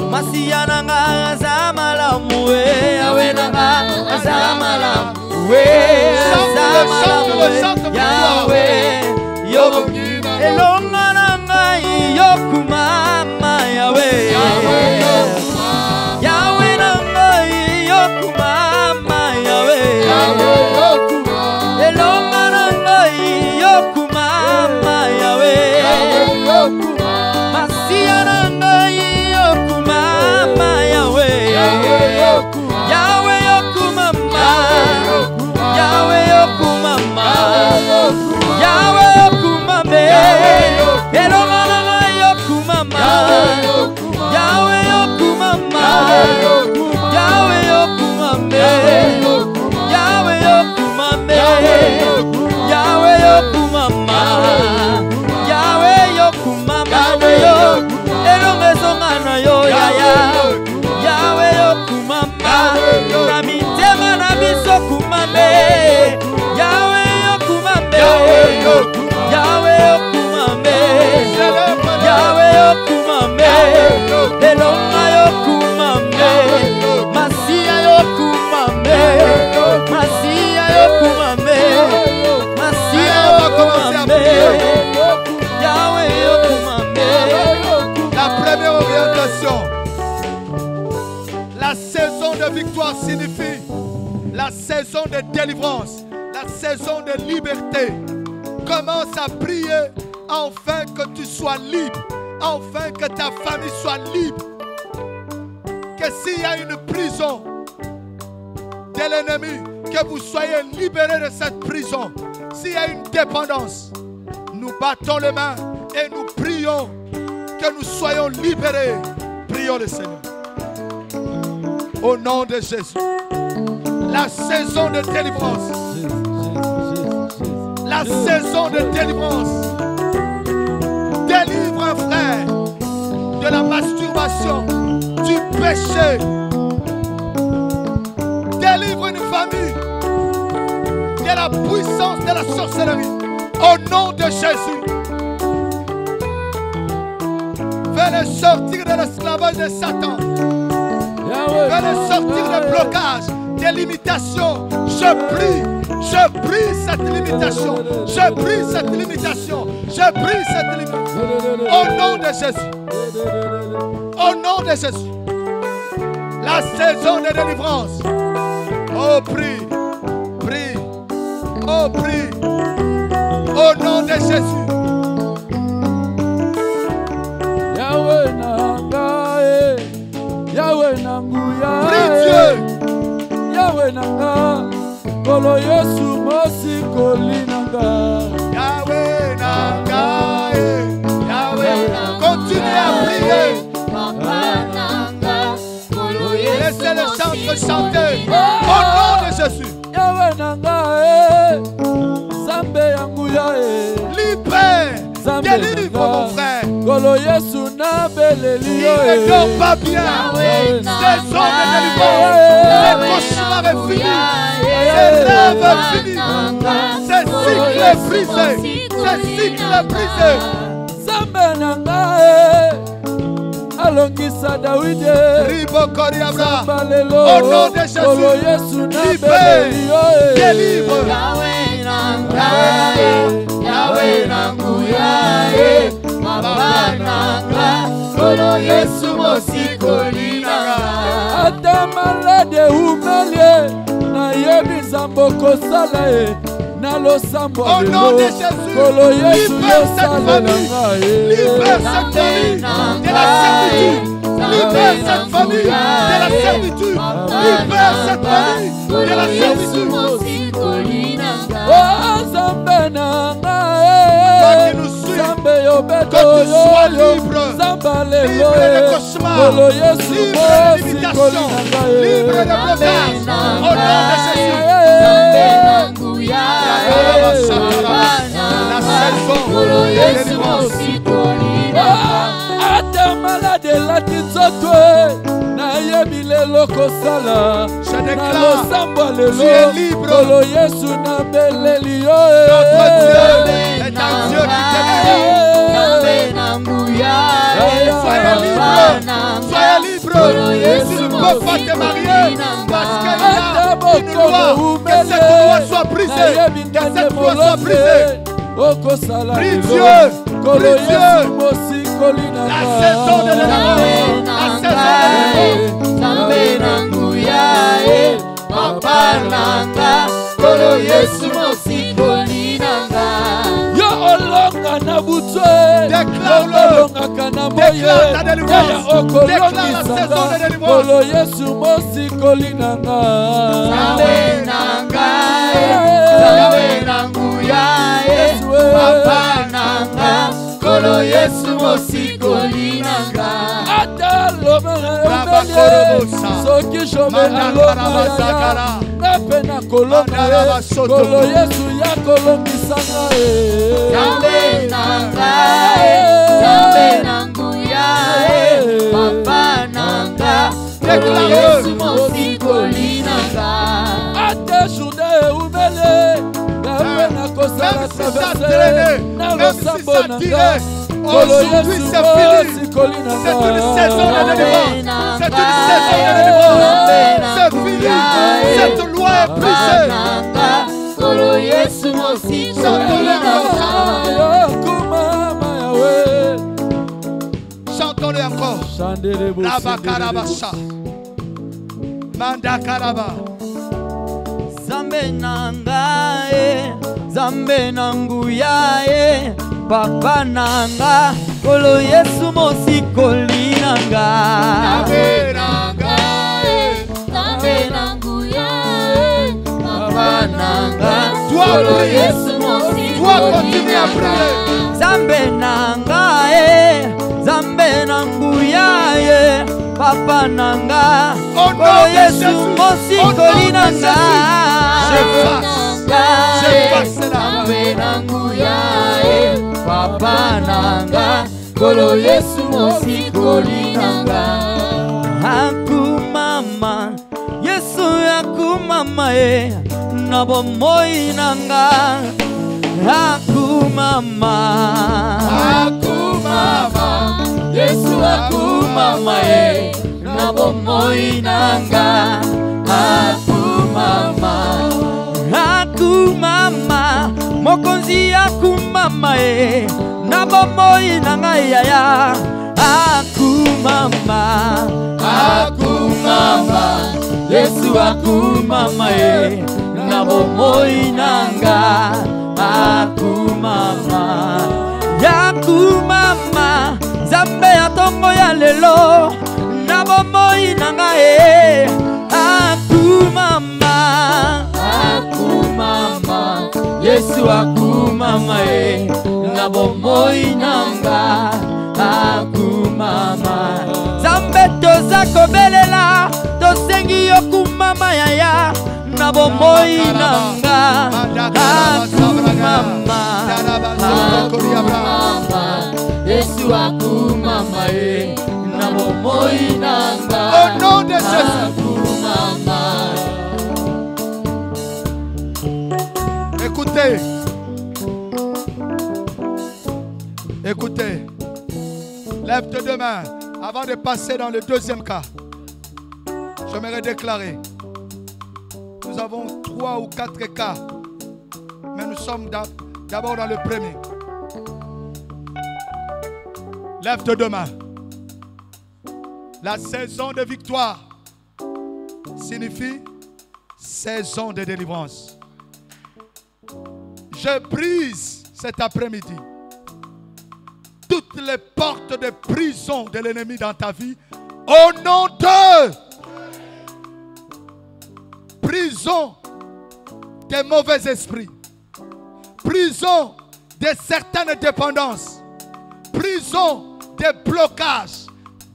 Masiya nanga azamalamu Yahweh nanga azamalamu Yahweh yomongina elonga nanga yokumama Yahweh Yahweh nanga yokumama Yahweh elonga nanga yokumama Yahweh Masiya nanga yokumama Yahweh Yahweh yokumama Yahweh yokumama Yahweh yokumame elonga nanga yokumama Yahweh yokumama Yahweh yokumame Yahweh yokumame Yahweh yokumama Yahweh yokumama yo elonga zonga na yo yaya Yahweh yokumama na mitema na biso kumame Yahweh yokumame Yahweh yokumame Yahweh yokumame elonga yokumame Masiya yokumame Masiya yokumame Masiya yokumame Yahweh yokumame. La première orientation. La saison de victoire signifie la saison de délivrance, la saison de liberté. Commence à prier afin que tu sois libre enfin que ta famille soit libre. Que s'il y a une prison de l'ennemi, que vous soyez libérés de cette prison. S'il y a une dépendance, nous battons les mains et nous prions que nous soyons libérés. Prions le Seigneur. Au nom de Jésus. La saison de délivrance. La saison de délivrance. Délivre un frère de la masturbation, du péché. Délivre une famille de la puissance de la sorcellerie. Au nom de Jésus. Fais-les sortir de l'esclavage de Satan. Fais-les sortir de blocage, des limitations. Je prie cette limitation. Je prie cette limitation. Je prie cette limitation. Au nom de Jésus. Au nom de Jésus. La saison de délivrance. Oh, prie. Prie. Oh, prie. Au nom de Jésus. Yahweh Nanga, Yahweh Nanguya, Prie Dieu. Yahweh Nanga, Kolo Yesu Mosi Kolinanga. Yahweh Nanga, Yahweh Nanga. Continuez à prier. Laissez le chantre chanter. Au nom de Jésus. Yahweh Nanga, Zambe Yanguya, Libère. Délivre mon frère. Kolo Yesu na beleli. Il ne dort pas bien. Saison de délivrance. Le cauchemar est fini. Ses rêves sont finis. Ses cycles est brisé. Ses cycles est brisé. Zambe Nanga, Alongisa Dawide. Ribo Koriabra. Au nom de Jésus. Libère. Délivre. Yahweh Nanga, Yahweh Nanguya, Papa Nanga, Kolo Yesu Mosi Kolinanga. Ata malade umelie, na yebi zambo kosala e, na losambo au nom de Jésus, Kolo Yesu libère cette famille, libère cette famille de la servitude, libère cette famille de la servitude, libère cette famille de la servitude. Oh Zambe Nanga, qui nous suit, Zambe Yobeto, que tu sois libre, Zambale libre de cauchemars, Kolo Yesu libre de Mosi limitation, Kolinanga, libre de blocage, au nom de Jésus. La saison de délivrance. Ata malade lati nzotwe, na yebi lelo kosala, Je na déclare, losambo tu es lelo, libre. Kolo Yesu na beleli yo. Notre Dieu est un Dieu qui t'élève. Soyez libre. Tu ne peux pas te marier parce qu'il y a une loi. Que cette loi soit brisée. Que cette loi soit brisée. Prie Dieu. Prie Dieu. La saison de l'élément. La saison de l'élément. Yo olonga na butwe, olonga na moye, ya okolongisanga, Kolo Yesu Mosi Kolinanga. Zambe Nanga, Zambe Nanguya, Papa Nanga, Kolo Yesu Mosi Kolinanga. Ata lomele, soki shome alomaya, napena kolonga, Kolo Yesu ya kolongisanga. Zambe Nanga, Zambe Nanguya, Papa Nanga, Kolo Yesu Mosi Kolinanga. Ata journée umele, napena kosala traverse, na losambo nanga, Kolo Yesu Mosi Kolinanga. C'est une saison de délivrance. C'est une saison de délivrance. C'est fini. Cette loi est brisée. Kolo Yesu Mosi Kolinanga. Chantons-le encore. Labakarabasha. Mandakaraba. Zambe Nanga, Zambe Nanguya, papa nanga kolo Yesu mosikoli nanga Nzambe nanga Nzambe nanguya papa nanga Toi kolo prie. Yesu Toi mosikoli continue à prier. Nzambe nanga Nzambe nanguya papa nanga Au nom kolo de Yesu Jésus. mosikoli Au nom de nanga J'efface la Nzambe nanguya papa nanga kolo Yesu mosikoli nanga akumama Yesu akumama na bomoi nanga akumama Akumama Yesu akumama na bomoi nanga akumama akumama mokonzi akumama na bomoi nanga yaya akumama akumama Yesu akumama na bomoi nanga akumama yakumama Nzambe ya tongo ya lelo na bomoi nanga akumama akumama Yesu akumama na bomoi nanga akumama Nzambe toza kobelela tosengi yo kumama yaya na bomoi nanga akumama Yesu akumama na bomoi nanga Au nom de Jésus. akumama Écoutez. Écoutez. Lève tes deux mains. Avant de passer dans le deuxième cas, j'aimerais déclarer. Nous avons 3 ou 4 cas. Mais nous sommes d'abord dans le premier. Lève tes deux mains. La saison de victoire signifie saison de délivrance. Je brise cet après-midi toutes les portes de prison de l'ennemi dans ta vie au nom de prison des mauvais esprits, prison de certaines dépendances, prison des blocages,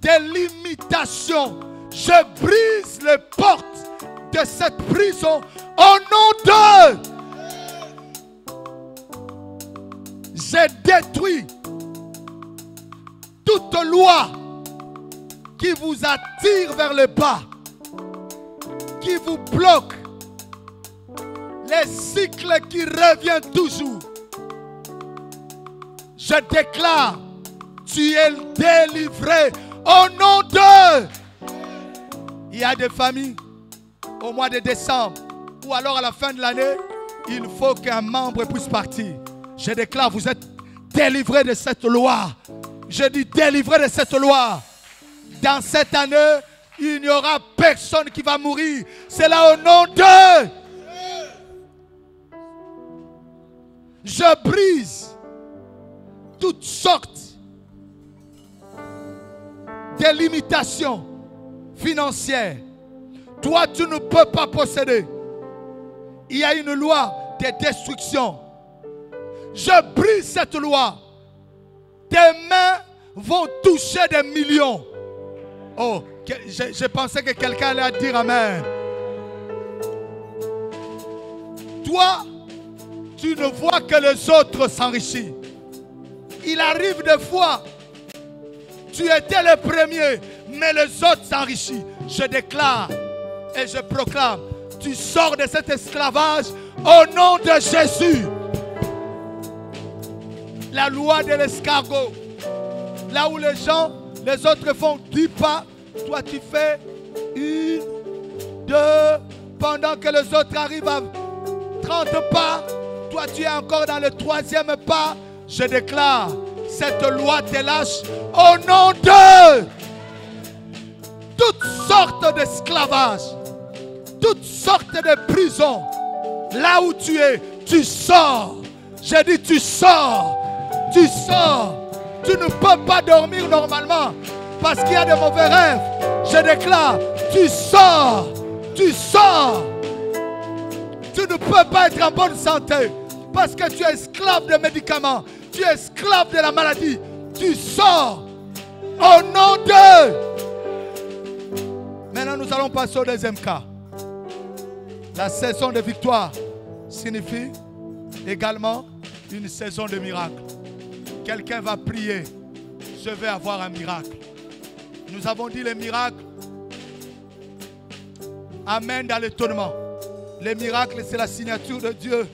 des limitations. Je brise les portes de cette prison au nom de j'ai détruit toute loi qui vous attire vers le bas, qui vous bloque, les cycles qui reviennent toujours. Je déclare, tu es délivré au nom de... Il y a des familles au mois de décembre ou alors à la fin de l'année, il faut qu'un membre puisse partir. Je déclare, vous êtes délivrés de cette loi. Je dis délivrés de cette loi. Dans cette année, il n'y aura personne qui va mourir. C'est là au nom de... Je brise toutes sortes de limitations financières. Toi, tu ne peux pas posséder. Il y a une loi de destruction. Je brise cette loi. Tes mains vont toucher des millions. Oh, je pensais que quelqu'un allait dire amen. Toi, tu ne vois que les autres s'enrichissent. Il arrive des fois, tu étais le premier, mais les autres s'enrichissent. Je déclare et je proclame, tu sors de cet esclavage au nom de Jésus. La loi de l'escargot. Là où les gens, les autres font 10 pas, toi tu fais 1, 2, pendant que les autres arrivent à 30 pas, toi tu es encore dans le 3e pas. Je déclare, cette loi te lâche au nom de toutes sortes d'esclavages, toutes sortes de prisons. Là où tu es, tu sors. Je dis tu sors. Tu sors. Tu ne peux pas dormir normalement parce qu'il y a de mauvais rêves. Je déclare, tu sors. Tu sors. Tu ne peux pas être en bonne santé parce que tu es esclave des médicaments. Tu es esclave de la maladie. Tu sors. Au nom de... Maintenant, nous allons passer au deuxième cas. La saison de victoire signifie également une saison de miracle. Quelqu'un va prier. Je vais avoir un miracle. Nous avons dit les miracles amènent dans l'étonnement. Les miracles, c'est la signature de Dieu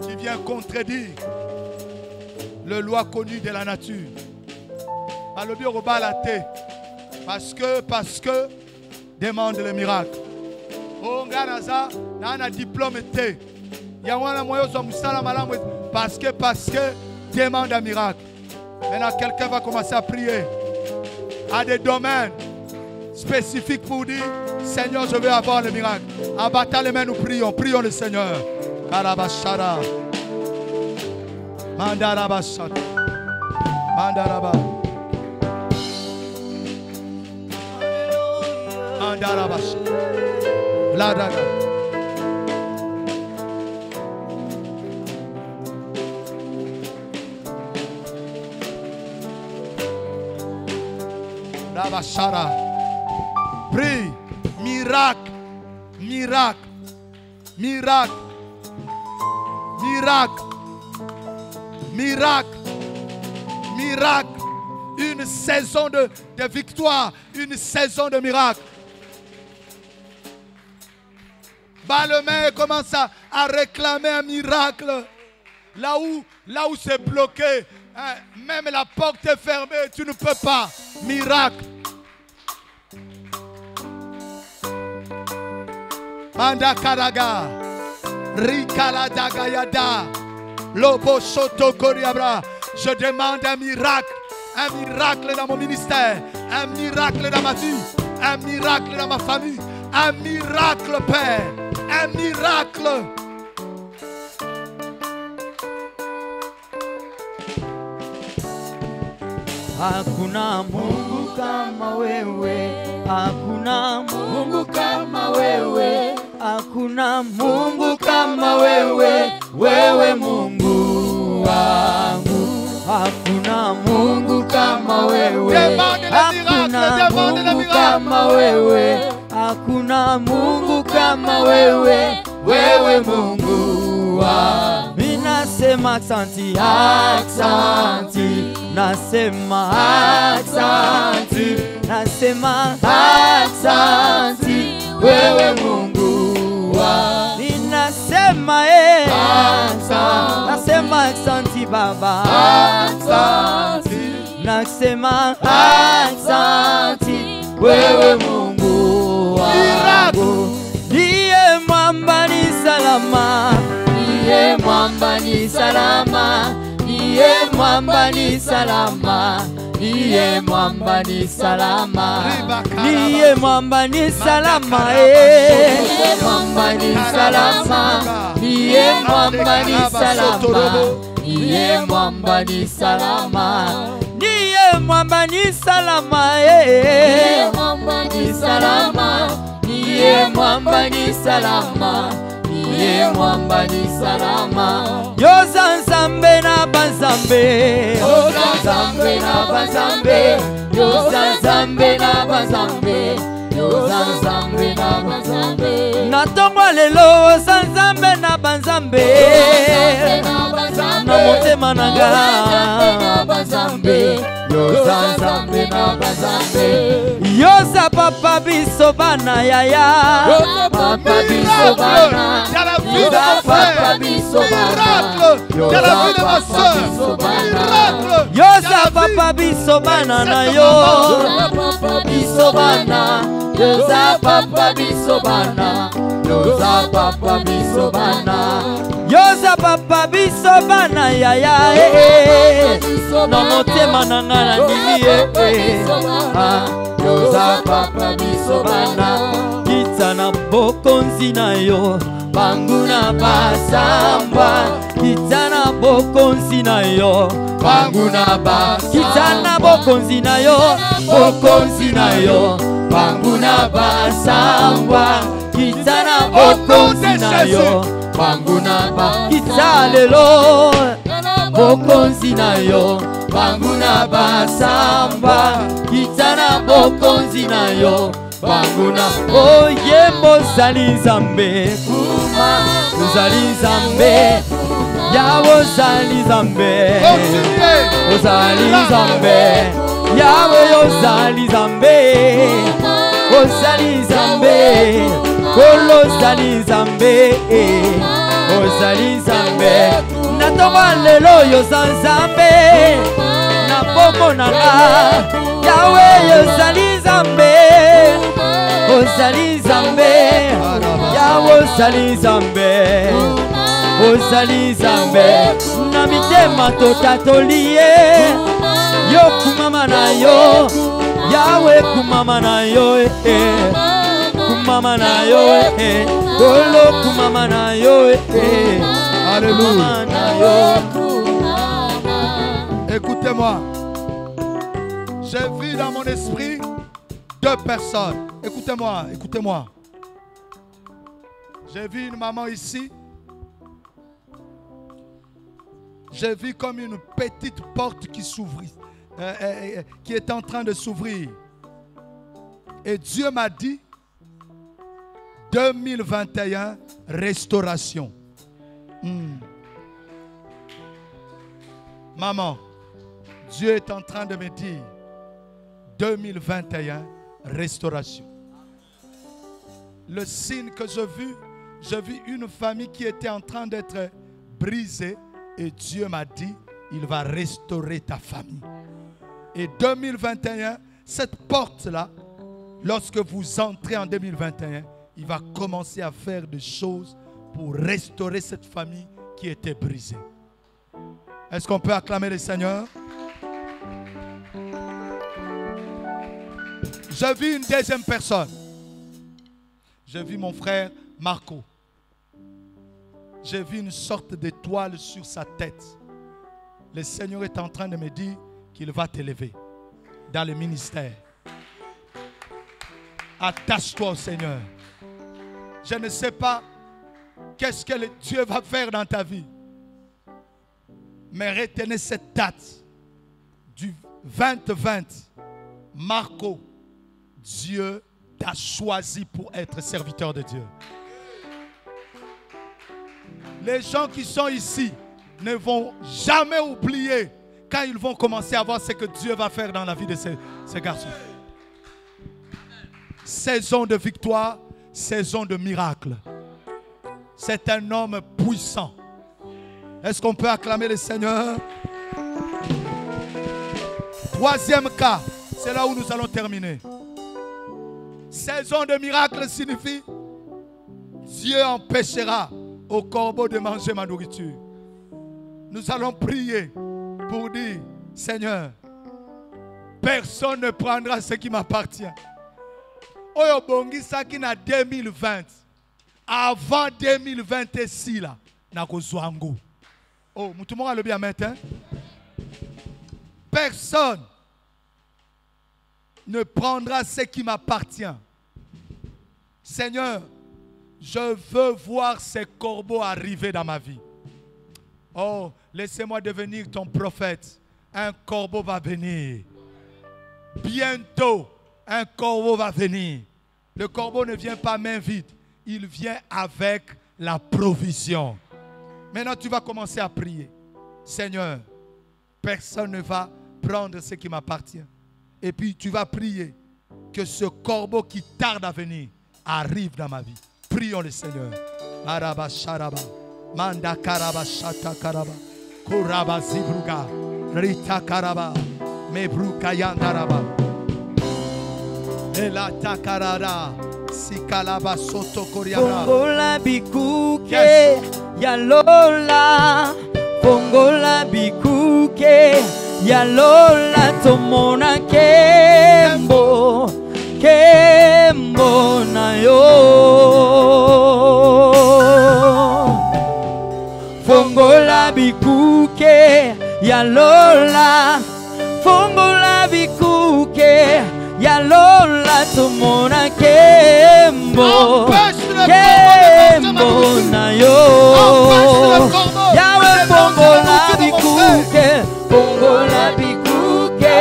qui vient contredire les lois connues de la nature. Parce que demande le miracle. Oh, un diplôme était. Parce que demande un miracle. Maintenant, quelqu'un va commencer à prier à des domaines spécifiques pour dire Seigneur, je veux avoir le miracle. Abattons les mains, nous prions. Prions le Seigneur. Karabashara. Mandarabashara. Mandaraba. Mandarabashara. Ladaga. Rabashara. Prie. Miracle. Miracle. Miracle. Miracle. Miracle. Miracle. Une saison de victoire. Une saison de miracle. Balmain commence à réclamer un miracle. Là où c'est bloqué, hein, même la porte est fermée, tu ne peux pas. Miracle. Manda Karaga. Rikala Dagayada. Lobo Soto Koriabra. Je demande un miracle. Un miracle dans mon ministère. Un miracle dans ma vie. Un miracle dans ma famille. Un miracle, Père. Un miracle. Hakuna Mungu kama wewe, hakuna Mungu kama wewe, hakuna Mungu kama wewe, wewe Mungu wangu. Hakuna Mungu kama wewe, hakuna Mungu kama wewe, hakuna Mungu kama wewe, wewe Mungu wangu. Minasema aksanti, aksanti. Nasema aksanti, nasema aksanti, wewe Mungu wangu. Ninasema aksanti, nasema aksanti Baba, aksanti, nasema aksanti, wewe Mungu wangu. Ndiye mwamba ni salama, ndiye mwamba ni salama. Niye mwamba ni salama, niye mwamba ni salama, niye mwamba ni salama, niye mwamba ni salama, niye mwamba ni salama, niye mwamba ni salama, niye mwamba ni salama, niye mwamba ni salama, niye mwamba ni salama. Niye mwamba ni salama. Yoza nzambe na banzambe, yoza nzambe na banzambe, yoza nzambe na banzambe, yoza nzambe na banzambe. Natongwa lelo yoza nzambe na banzambe, na motema nanga yoza nzambe na banzambe. Yoza papa biso bana yaya, papa biso bana, yoza papa biso bana, yoza papa biso bana, yoza papa biso bana na yo, papa biso bana, yoza papa biso bana, yoza papa biso bana, yoza papa biso bana yaya, na motema nanga na ndimi yoza papa biso bana, Kitana bokonzi na yo Banguna basamba Kitana bokonzi na yo Banguna basamba Kitana bokonzi na yo Bokonzi na yo Banguna basamba Kitana bokonzi na yo Banguna basamba Kitalelo Bokonzi na yo Banguna basamba Kitana bokonzi na yo Banguna oye mozali zambe kuma ozali zambe yawo zali zambe ozali zambe yawo ozali zambe ozali zambe kolo zali zambe ozali zambe natonga lelo yo zambe na boko nanga yawe ozali zambe ozali zambe yawe ozali zambe ozali zambe na mitema totatolie yo kumama na yo yawe kumama na yo kumama na yo kolo kumama na yo Alléluia. Écoutez-moi. J'ai vu dans mon esprit deux personnes. Écoutez-moi, écoutez-moi. J'ai vu une maman ici. J'ai vu comme une petite porte qui s'ouvrit, qui est en train de s'ouvrir. Et Dieu m'a dit, 2021, restauration. Maman, Dieu est en train de me dire, 2021, restauration. Le signe que j'ai vu une famille qui était en train d'être brisée et Dieu m'a dit, il va restaurer ta famille. Et 2021, cette porte-là, lorsque vous entrez en 2021, il va commencer à faire des choses pour restaurer cette famille qui était brisée. Est-ce qu'on peut acclamer le Seigneur? J'ai vu une deuxième personne. J'ai vu mon frère Marco. J'ai vu une sorte d'étoile sur sa tête. Le Seigneur est en train de me dire qu'il va t'élever dans le ministère. Attache-toi au Seigneur. Je ne sais pas qu'est-ce que Dieu va faire dans ta vie. Mais retenez cette date du 2020. Marco, Dieu t'a choisi pour être serviteur de Dieu. Les gens qui sont ici ne vont jamais oublier quand ils vont commencer à voir ce que Dieu va faire dans la vie de ces garçons. Saison de victoire, saison de miracle. C'est un homme puissant. Est-ce qu'on peut acclamer le Seigneur? Troisième cas, c'est là où nous allons terminer. Saison de miracle signifie Dieu empêchera au corbeau de manger ma nourriture. Nous allons prier pour dire, Seigneur, personne ne prendra ce qui m'appartient. Oyo bongi saki na 2020. Avant 2026 là, na kozwango. Oh, mutumora le bien matin. Personne ne prendra ce qui m'appartient. Seigneur, je veux voir ces corbeaux arriver dans ma vie. Oh, laissez-moi devenir ton prophète. Un corbeau va venir. Bientôt, un corbeau va venir. Le corbeau ne vient pas main vide. Il vient avec la provision. Maintenant, tu vas commencer à prier. Seigneur, personne ne va prendre ce qui m'appartient. Et puis, tu vas prier que ce corbeau qui tarde à venir arrive dans ma vie. Prions le Seigneur. Araba sharaba. Manda karaba shata karaba. Kuraba zibruga. Rita karaba. Mebruka yandaraba. Elata karara. Sikalaba soto koriara. Pongola bikuke. Yalola. Pongola bikuke. Yalola tomona kembo. Kembo na yo. fongola bikuke ya Lola, fongola bikuke ya Lola, tumona kembo, kembo na yo. Yawe fongola bikuke, fongola bikuke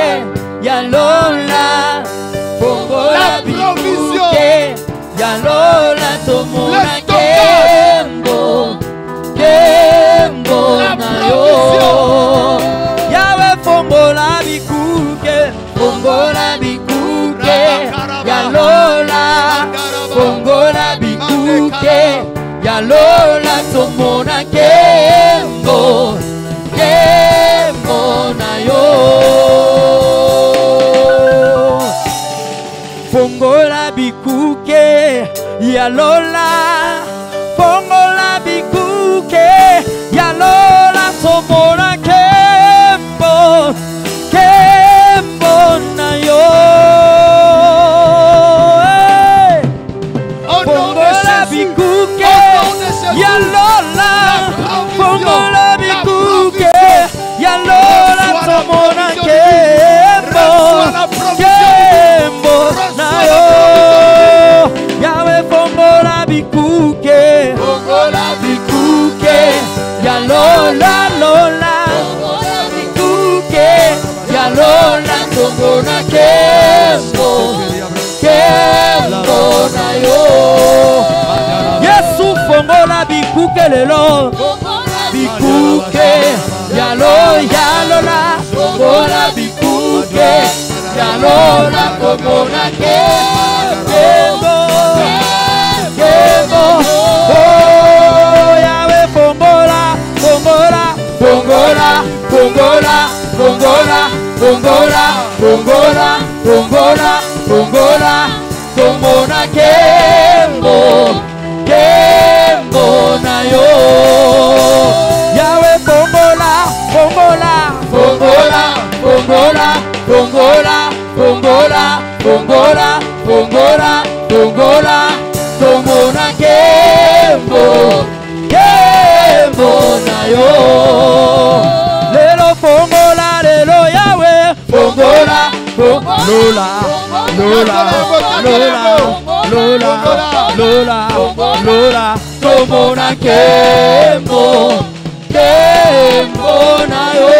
ya Lola, fongola bikuke ya Lola, tumona kembo, kembo na yo. Yawe fongola bikuke, fongola bikuke ya Lola, fongola bikuke ya Lola, tumona kembo, kembo na yo. Fongola bikuke ya Lola, fongola bikuke ya Lola, tumona kembo, kembo na yo. Fongola bikuke ya Lola, fongola bikuke ya Lola, tumona kembo, kembo na yo. Yawe fongola bikuke, fongola bikuke ya Lola, Lola, fongola bikuke ya Lola, tumona kembo, kembo na yo. Yesu fongola bikuke lelo, bikuke ya Lola, fongola bikuke ya Lola, tumona kembo, kembo. Oh, Yawe fongola, fongola, fongola, fongola, fongola, fongola, fongola, fongola, fongola, tumona kembo, kembo na yo. Yawe fongola, fongola, fongola, fongola, fongola, fongola, fongola, fongola, fongola, tumona kembo, kembo na yo. Lelo fongola, lelo Yawe fongola, Lola, Lola, Lola, Lola, Lola, Lola, tumona kembo, kembo na yo.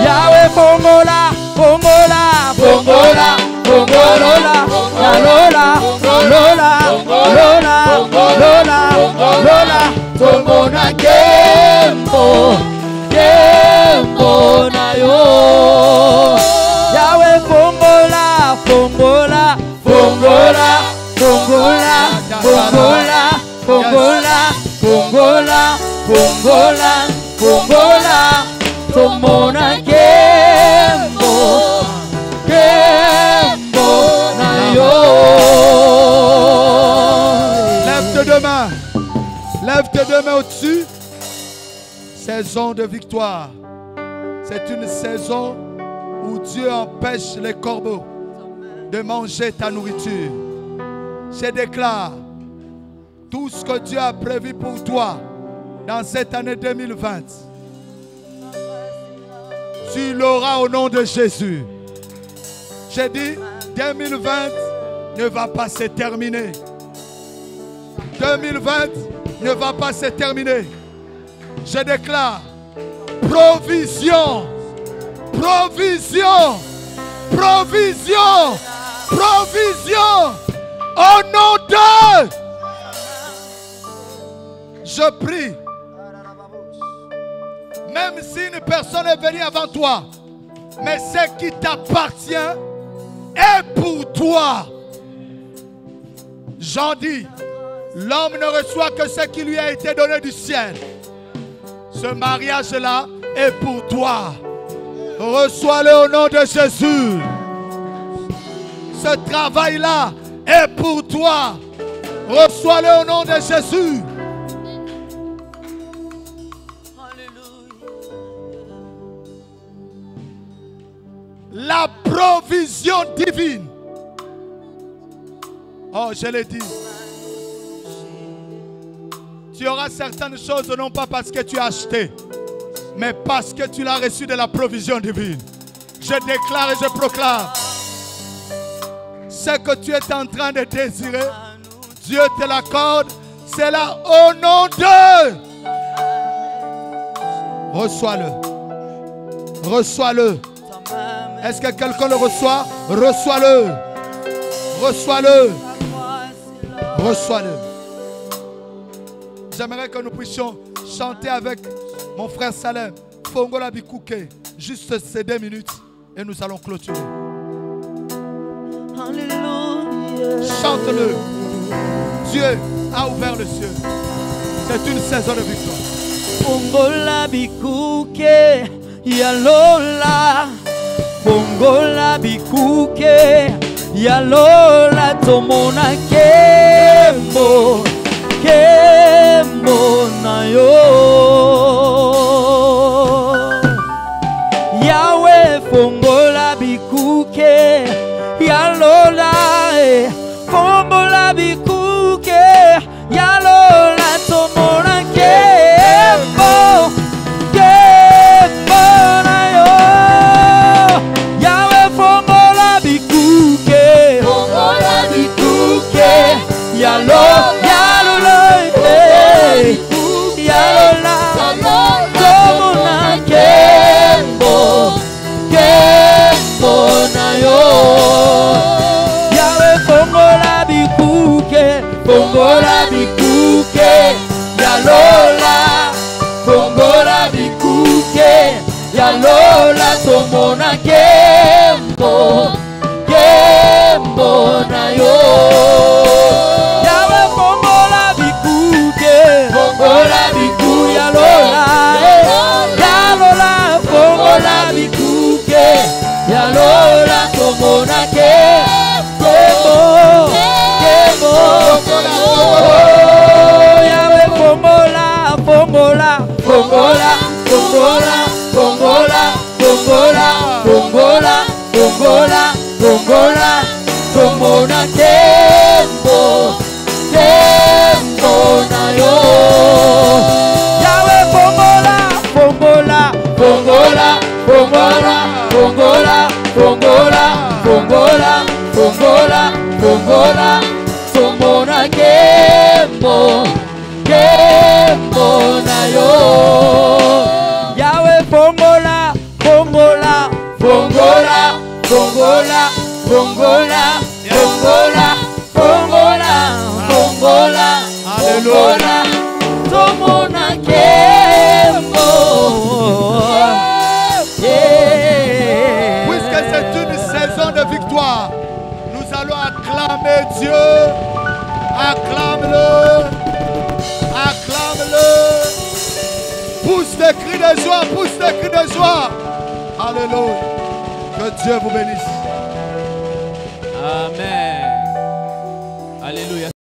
Yawe fongola, fongola, fongola, fongola, la Lola, Lola, Lola, Lola, Lola, tumona kembo, kembo na yo. Yawe fongola, fongola, fongola, fongola, fongola, fongola, fongola, fongola, fongola, tumona kembo, kembo na yo. Lève tes deux mains. Lève tes deux mains au-dessus. Saison de victoire. C'est une saison où Dieu empêche les corbeaux de manger ta nourriture. Je déclare tout ce que Dieu a prévu pour toi dans cette année 2020. Tu l'auras au nom de Jésus. J'ai dit, 2020 ne va pas se terminer. 2020 ne va pas se terminer. Je déclare provision, provision, provision, provision. Au nom de... Je prie. Même si une personne est venue avant toi, mais ce qui t'appartient est pour toi. J'en dis, l'homme ne reçoit que ce qui lui a été donné du ciel. Ce mariage-là est pour toi. Reçois-le au nom de Jésus. Ce travail-là est pour toi. Reçois-le au nom de Jésus. La provision divine. Oh, je l'ai dit. Tu auras certaines choses non pas parce que tu as acheté, mais parce que tu l'as reçu de la provision divine. Je déclare et je proclame. Ce que tu es en train de désirer, Dieu te l'accorde. C'est là au nom de. Reçois-le. Reçois-le. Est-ce que quelqu'un le reçoit? Reçois-le. Reçois-le. Reçois-le. J'aimerais que nous puissions chanter avec mon frère Salem. Fongola Bikouke. Juste ces 2 minutes et nous allons clôturer. Alléluia. Chante-le. Dieu a ouvert le ciel. C'est une saison de victoire. Fongola Bikouke. Yalola. Fongola Bikouke. Yalola tomona kembo. Kembo na yo. Yahweh fongola bikuke. Yalola fongola bikuke. Yalola tomona kembo. Kembo na yo. Yahweh fongola bikuke. Fongola bikuke. Yalola. Yalola, tomona kembo, kembo na yo. Yahweh fongola bikuke, fongola bikuke. Yalola, fongola bikuke. Yalola, tomona kembo, kembo na yo. Yahweh fongola bikuke, fongola bikuke. Yalola, Yalola, fongola bikuke. Yalola, tomona kembo, kembo. Yahweh fongola, fongola, fongola, fongola, fongola, fongola, fongola, fongola, fongola, tomona kembo, kembo na yo. Yahweh fongola, fongola, fongola, fongola, fongola, fongola, fongola, fongola, fongola, tomona kembo, kembo na yo. Yahweh fongola, fongola, fongola, fongola, fongola, fongola, fongola, fongola, fongola, tomona kembo. Puisque c'est une saison de victoire, nous allons acclamer Dieu. Acclame-le. Acclame-le. Pousse des cris de joie. Pousse des cris de joie. Alléluia. Que Dieu vous bénisse. Amen. Alléluia.